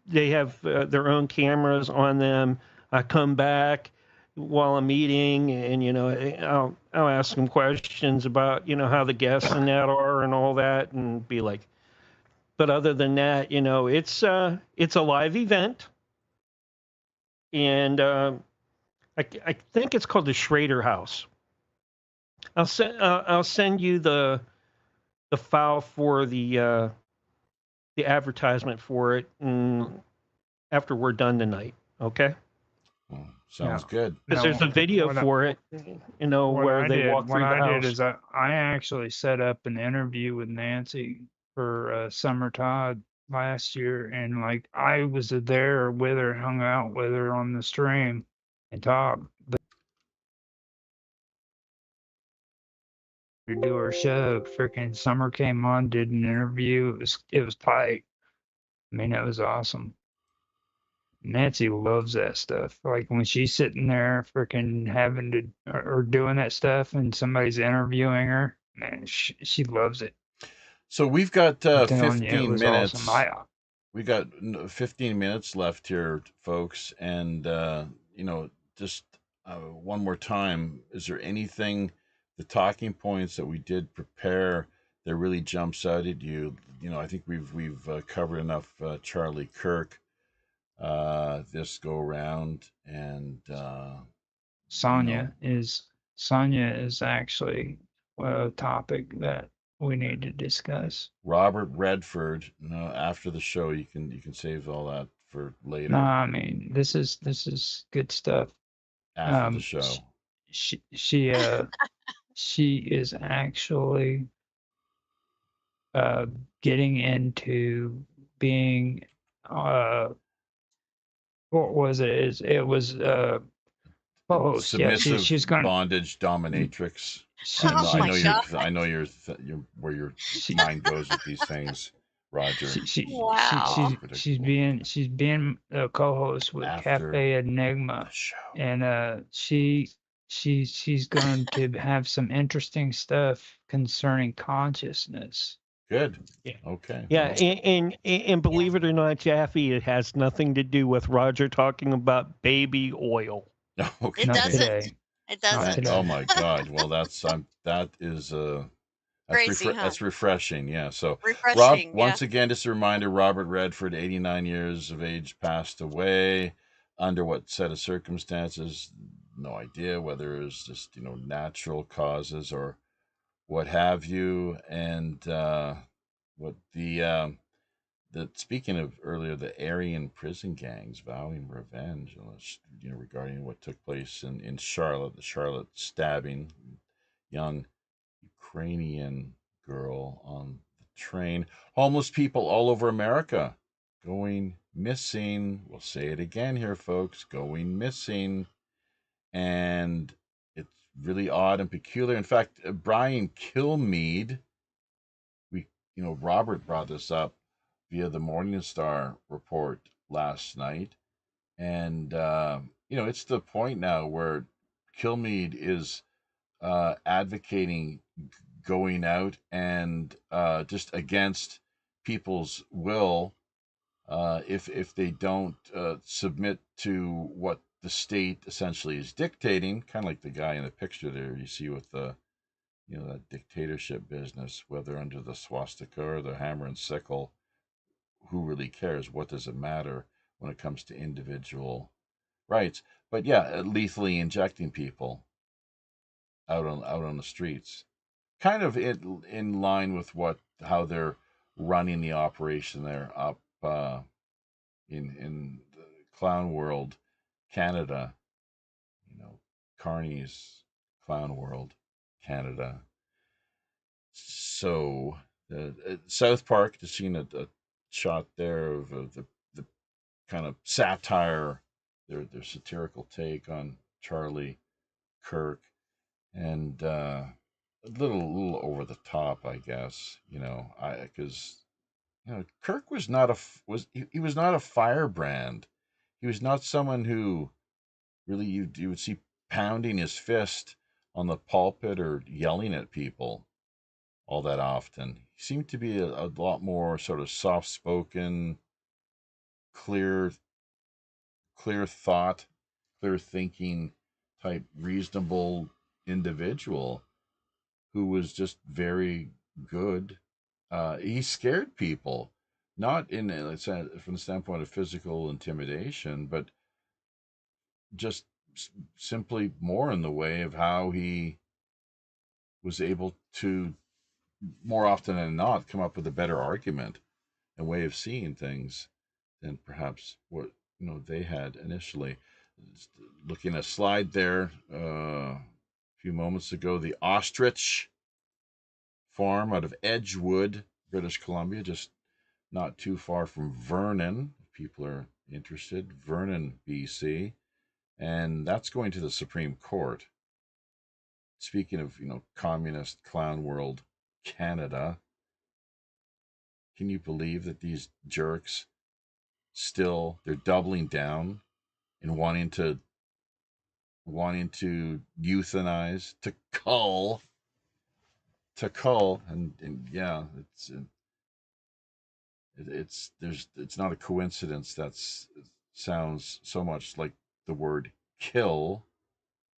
they have their own cameras on them. I come back while I'm eating, and I'll ask them questions about how the guests and that are and all that, and be like. But other than that, it's a live event, and I think it's called the Schrader House. I'll send you the file for the advertisement for it, and after we're done tonight, okay. Sounds good. Because there's a video for it, where they walk through the house. What I did is I actually set up an interview with Nancy for Summer Todd last year, and like I was there with her, hung out with her on the stream, and talk. But to do her show, freaking Summer came on, did an interview. It was tight. I mean, it was awesome. Nancy loves that stuff. Like when she's sitting there freaking having to or doing that stuff and somebody's interviewing her, man, she loves it. So we've got I'm telling you, it 15 was minutes. awesome. We got 15 minutes left here, folks. And, just one more time, is there anything, the talking points that we did prepare that really jumps out at you? I think we've covered enough Charlie Kirk this go around, and Sonia is actually a topic that we need to discuss. Robert Redford. After the show, you can save all that for later. No, I mean this is good stuff. After the show, she is actually getting into being what was it? It was host. Submissive, yeah, she's gonna bondage dominatrix. Oh my God. I know you're where your mind goes with these things, Roger. Wow. She's being a co-host with After Cafe Enigma, the show. and she's going to have some interesting stuff concerning consciousness. Good. Yeah. Okay. Yeah, and believe it or not, Jaffe, it has nothing to do with Roger talking about baby oil. Okay. It Not doesn't. today. It Not doesn't. today. Oh my God. Well, that is Crazy, huh? that's refreshing. Yeah. So Refreshing. Rob, yeah. once again, just a reminder: Robert Redford, 89 years of age, passed away. Under what set of circumstances? No idea. Whether it was just natural causes or what have you. And what speaking of earlier, the Aryan prison gangs vowing revenge, regarding what took place in Charlotte, the Charlotte stabbing, young Ukrainian girl on the train, homeless people all over America going missing. We'll say it again here, folks, going missing. And it's really odd and peculiar. In fact, Brian Kilmeade, Robert brought this up via the Morning Star report last night. And, it's the point now where Kilmeade is advocating going out and just against people's will if they don't submit to what the state essentially is dictating, kind of like the guy in the picture there you see with the that dictatorship business, whether under the swastika or the hammer and sickle. Who really cares? What does it matter when it comes to individual rights? But yeah, lethally injecting people out on the streets, kind of in line with how they're running the operation there up in the clown world, Canada. Carney's clown world, Canada. So South Park, just seen a shot there of the kind of satire, their satirical take on Charlie Kirk, and a little over the top, I guess. Because Kirk was not he was not a firebrand. He was not someone who really you would see pounding his fist on the pulpit or yelling at people all that often. He seemed to be a lot more sort of soft spoken, clear thought, clear thinking type reasonable individual who was just very good. He scared people, not from the standpoint of physical intimidation, but just simply more in the way of how he was able to, more often than not, come up with a better argument and way of seeing things than perhaps what they had initially. Looking at a slide there a few moments ago, the ostrich farm out of Edgewood, British Columbia, just not too far from Vernon, if people are interested. Vernon, BC. And that's going to the Supreme Court. Speaking of, communist clown world Canada, can you believe that these jerks they're doubling down and wanting to euthanize, to cull, and yeah, it's not a coincidence that sounds so much like the word kill,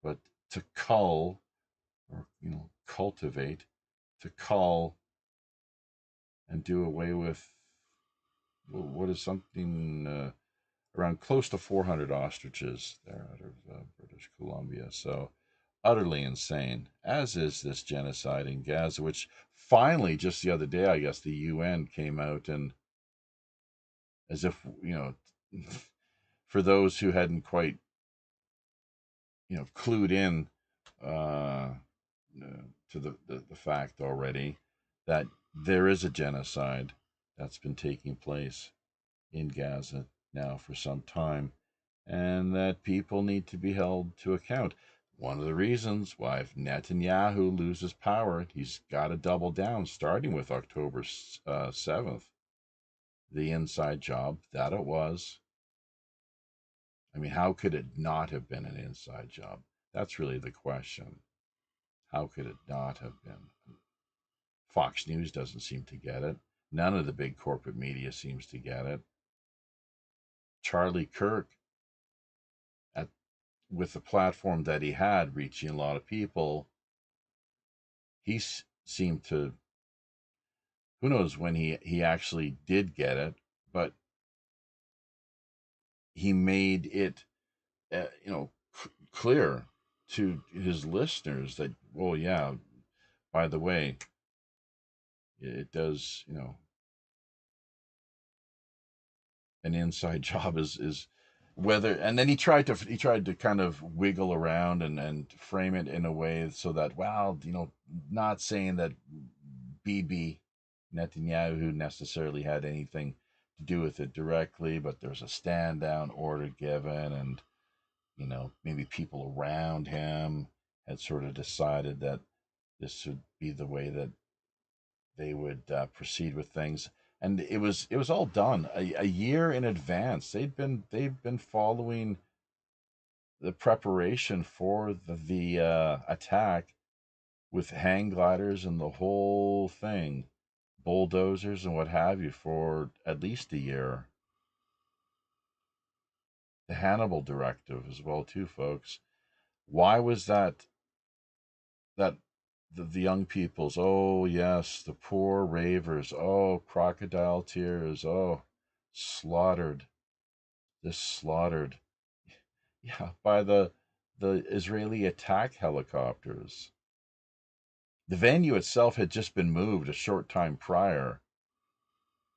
but to cull, or cultivate, to cull and do away with what is something around close to 400 ostriches there out of British Columbia. So utterly insane, as is this genocide in Gaza, which finally, just the other day, I guess the UN came out and, as if, for those who hadn't quite, clued in to the fact already that there is a genocide that's been taking place in Gaza now for some time, and that people need to be held to account. One of the reasons why, if Netanyahu loses power, he's got to double down, starting with October 7th. The inside job that it was. I mean, how could it not have been an inside job? That's really the question. How could it not have been? Fox News doesn't seem to get it. None of the big corporate media seems to get it. Charlie Kirk, with the platform that he had, reaching a lot of people, he seemed to, who knows when he actually did get it, but he made it, clear to his listeners that, well, yeah, by the way, it does, an inside job is whether, and then he tried to kind of wiggle around and frame it in a way so that, well, not saying that Bibi Netanyahu necessarily had anything to do with it directly, but there's a stand down order given, and maybe people around him had sort of decided that this would be the way that they would proceed with things, and it was all done a year in advance. They've been following the preparation for the attack with hang gliders and the whole thing, bulldozers and what have you, for at least a year. The Hannibal Directive as well too, folks. Why was that the young people's, oh yes, the poor ravers, oh, crocodile tears, oh, slaughtered, yeah, by the Israeli attack helicopters. The venue itself had just been moved a short time prior.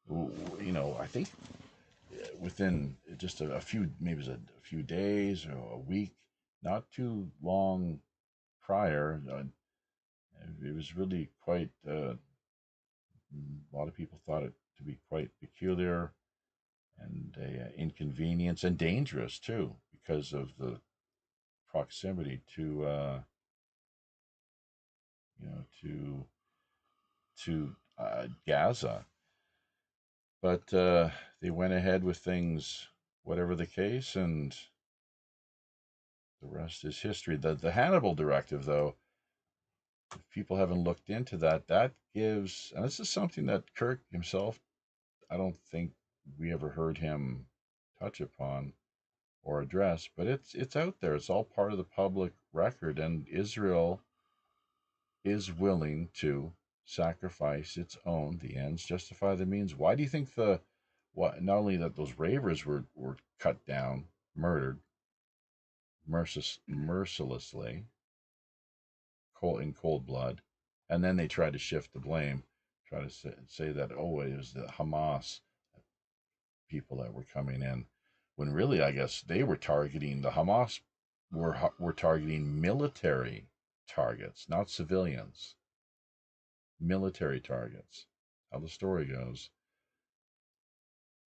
I think within just a few, maybe it was a few days or a week, not too long prior. It was really quite, a lot of people thought it to be quite peculiar and inconvenience, and dangerous too, because of the proximity to, Gaza. But they went ahead with things, whatever the case, and the rest is history. The Hannibal Directive, though, if people haven't looked into that, that gives, and this is something that Kirk himself, I don't think we ever heard him touch upon or address, but it's out there. It's all part of the public record, and Israel is willing to sacrifice its own. The ends justify the means. Why do you think not only that those ravers were cut down, murdered mercilessly, in cold blood, and then they tried to shift the blame, try to say that, oh, it was the Hamas people that were coming in, when really, I guess they were targeting, the Hamas were targeting military targets, not civilians. Military targets. How the story goes.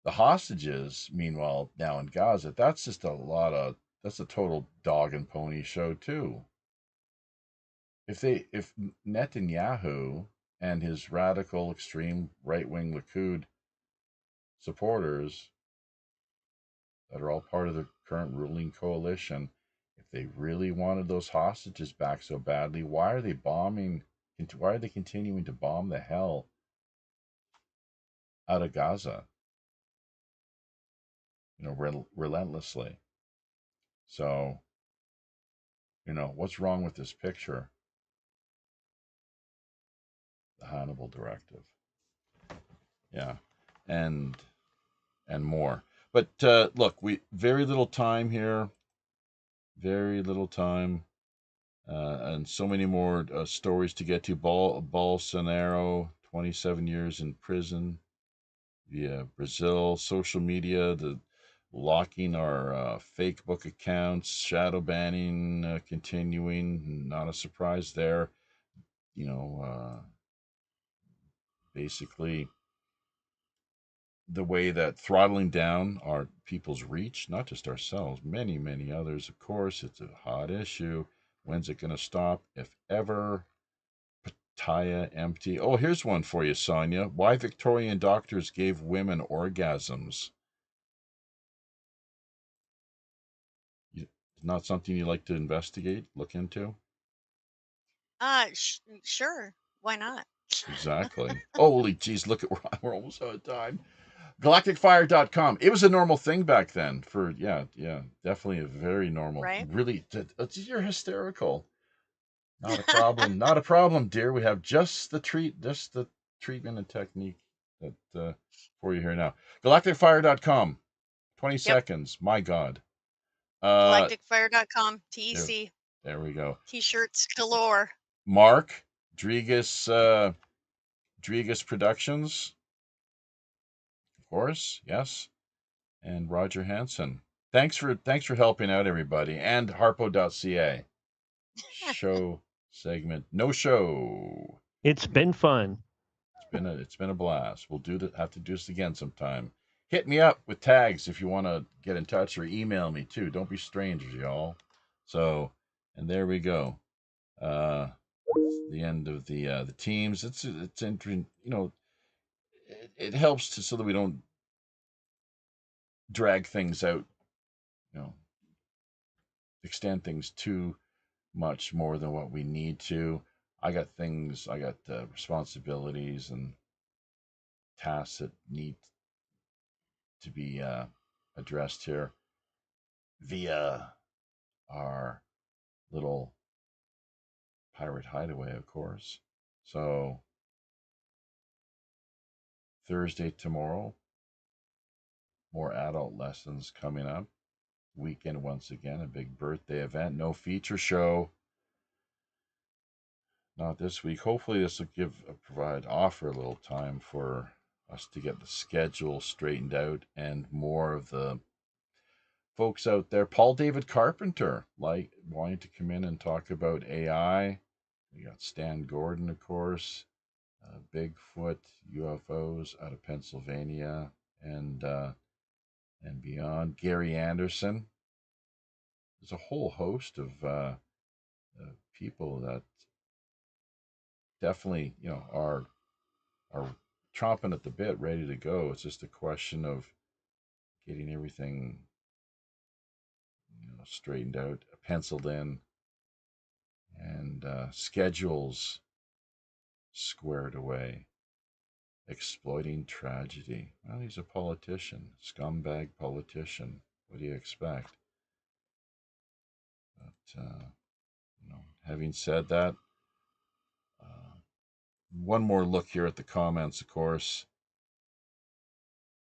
The hostages, meanwhile, now in Gaza, that's just a lot of that's a total dog and pony show too. If Netanyahu and his radical extreme right-wing Likud supporters that are all part of the current ruling coalition, if they really wanted those hostages back so badly, why are they continuing to bomb the hell out of Gaza? Relentlessly. So, what's wrong with this picture? The Hannibal Directive. Yeah. And more. But look, we very little time here. Very little time. And so many more stories to get to. Bolsonaro, 27 years in prison via Brazil, social media, the locking our Facebook accounts, shadow banning continuing. Not a surprise there. Basically the way that throttling down our people's reach, not just ourselves, many, many others, of course, it's a hot issue. When's it going to stop, if ever? Pattaya empty. Oh, here's one for you, Sonia. Why Victorian doctors gave women orgasms. Not something you like to investigate, look into? Sure. Why not? Exactly. Holy geez, look at we're almost out of time. GalacticFire.com. It was a normal thing back then. Definitely a very normal. Right. Really, you're hysterical. Not a problem. Not a problem, dear. We have just the treatment and technique that for you here now. GalacticFire.com. 20 seconds. My God. GalacticFire.com. TEC. There we go. T-shirts galore. Mark Drigas Productions. Of course, yes. And Roger Hansen. Thanks for helping out, everybody. And harpo.ca. Show segment. No show. It's been fun. It's been a blast. We'll have to do this again sometime. Hit me up with tags if you want to get in touch, or email me too. Don't be strangers, y'all. So, and there we go. The end of the teams. It's interesting. It helps so that we don't drag things out. Extend things too much more than what we need to. I got responsibilities and tasks that need to be addressed here via our little pirate hideaway, of course. So Thursday tomorrow, more adult lessons coming up. Weekend once again, a big birthday event. No feature show. Not this week. Hopefully this will offer a little time for us to get the schedule straightened out, and more of the folks out there. Paul David Carpenter, wanting to come in and talk about AI. We got Stan Gordon, of course, Bigfoot, UFOs out of Pennsylvania and beyond. Gary Anderson. There's a whole host of people that definitely, are chomping at the bit, ready to go. It's just a question of getting everything, straightened out, penciled in, and schedules squared away. Exploiting tragedy. Well, he's a politician, scumbag politician. What do you expect? But, having said that, one more look here at the comments, of course.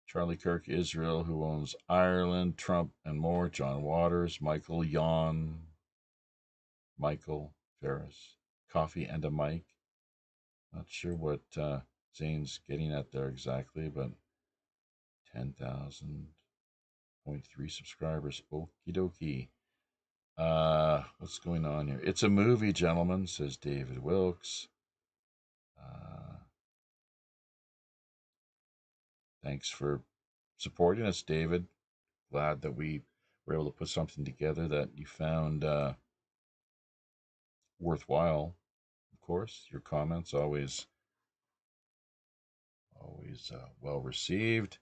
Charlie Kirk, Israel, who owns Ireland, Trump, and more. John Waters, Michael Yon, Michael Ferris, Coffee and a Mic. Not sure what Zane's getting at there exactly, but 10,000.3 subscribers. Okie dokie. What's going on here? It's a movie, gentlemen, says David Wilkes. Thanks for supporting us, David. Glad that we were able to put something together that you found worthwhile. Of course, your comments always well received,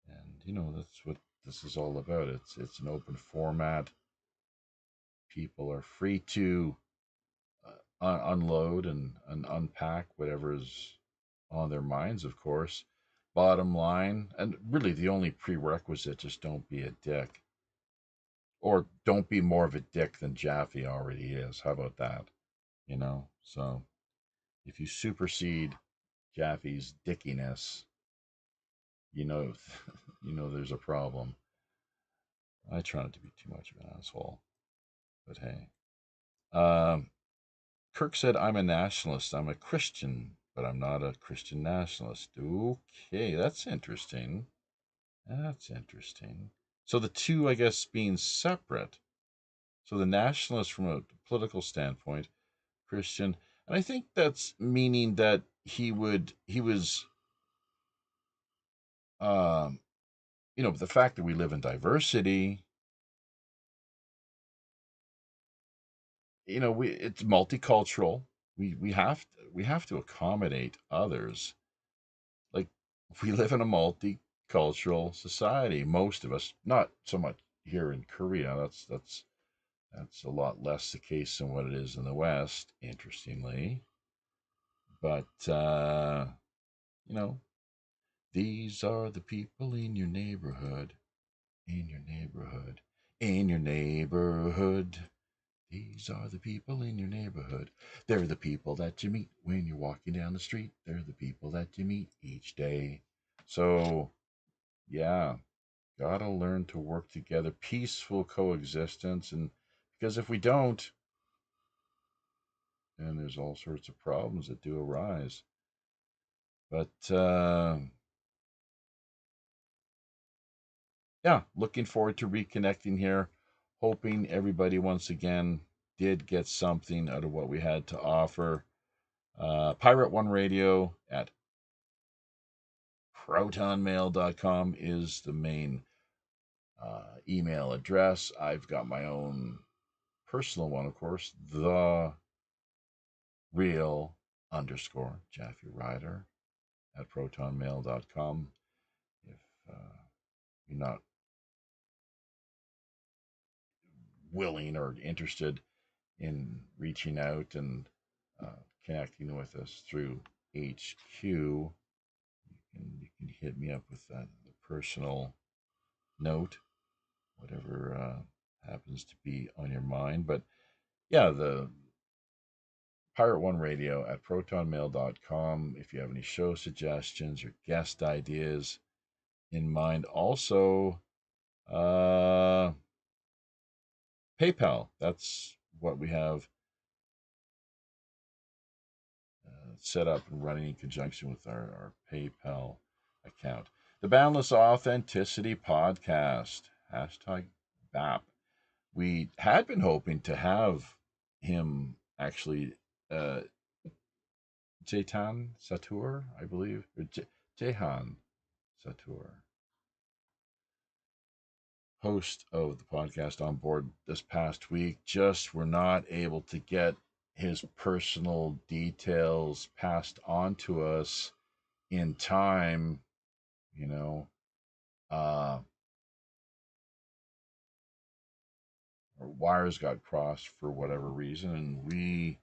and that's what this is all about. It's an open format. People are free to unload and unpack whatever's on their minds, of course. Bottom line, and really the only prerequisite, just don't be a dick. Or don't be more of a dick than Jaffe already is. How about that? So if you supersede Jaffe's dickiness, you know, there's a problem. I try not to be too much of an asshole, but hey. Kirk said, I'm a nationalist. I'm a Christian, but I'm not a Christian nationalist. Okay, that's interesting. That's interesting. So the two, I guess, being separate. So the nationalist from a political standpoint, Christian, and I think that's meaning that he was, the fact that we live in diversity, it's multicultural. We have to accommodate others. Like, we live in a multicultural society. Most of us, not so much here in Korea. That's a lot less the case than what it is in the West, interestingly. But these are the people in your neighborhood, in your neighborhood, in your neighborhood. These are the people in your neighborhood. They're the people that you meet when you're walking down the street. They're the people that you meet each day. So, yeah, gotta learn to work together, peaceful coexistence. And because if we don't, then there's all sorts of problems that do arise. But, yeah, looking forward to reconnecting here. Hoping everybody once again did get something out of what we had to offer. Pirate One Radio at protonmail.com is the main email address. I've got my own personal one, of course, the real _ Jaffe Ryder at protonmail.com. If you're not willing or interested in reaching out and connecting with us through HQ, you can hit me up with the personal note, whatever happens to be on your mind. But yeah, the Pirate One Radio at protonmail.com. If you have any show suggestions or guest ideas in mind, also PayPal. That's what we have set up and running in conjunction with our PayPal account. The Boundless Authenticity Podcast, hashtag BAP. We had been hoping to have him actually, Jaitan Satur, I believe, or Jehan Satur, host of the podcast, on board this past week. Just were not able to get his personal details passed on to us in time, our wires got crossed for whatever reason, and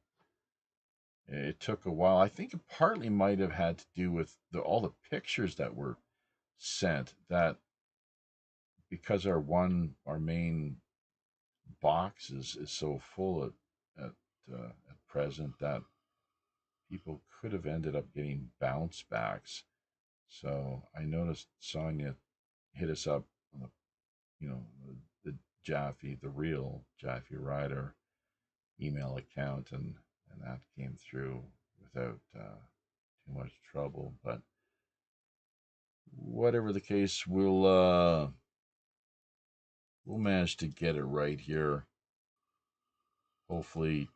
it took a while. I think it partly might have had to do with all the pictures that were sent, that because our main box is so full at present, that people could have ended up getting bounce backs. So I noticed Sonia hit us up on the Jaffe, the real Jaffe Ryder email account, and that came through without too much trouble. But whatever the case, we'll manage to get it right here, hopefully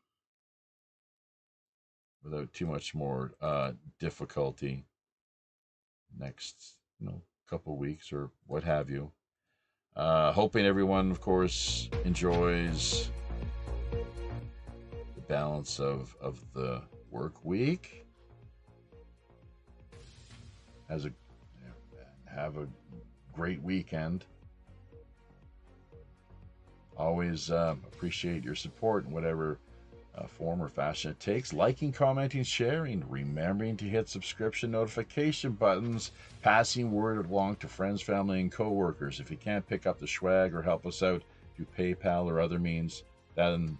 without too much more difficulty next couple weeks or what have you. Hoping everyone, of course, enjoys the balance of the work week. Have a great weekend. Always appreciate your support in whatever form or fashion it takes. Liking, commenting, sharing, remembering to hit subscription notification buttons, passing word along to friends, family, and co-workers. If you can't pick up the swag or help us out through PayPal or other means, then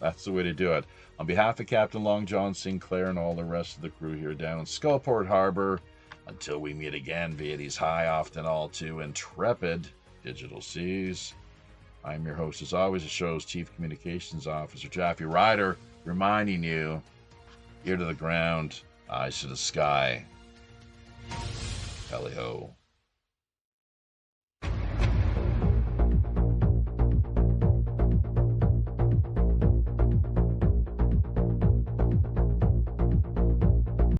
that's the way to do it. On behalf of Captain Long John Sinclair and all the rest of the crew here down in Skullport Harbor, until we meet again via these high, often all too intrepid digital seas, I'm your host, as always, the show's Chief Communications Officer, Jaffe Ryder, reminding you, ear to the ground, eyes to the sky. Tally-ho.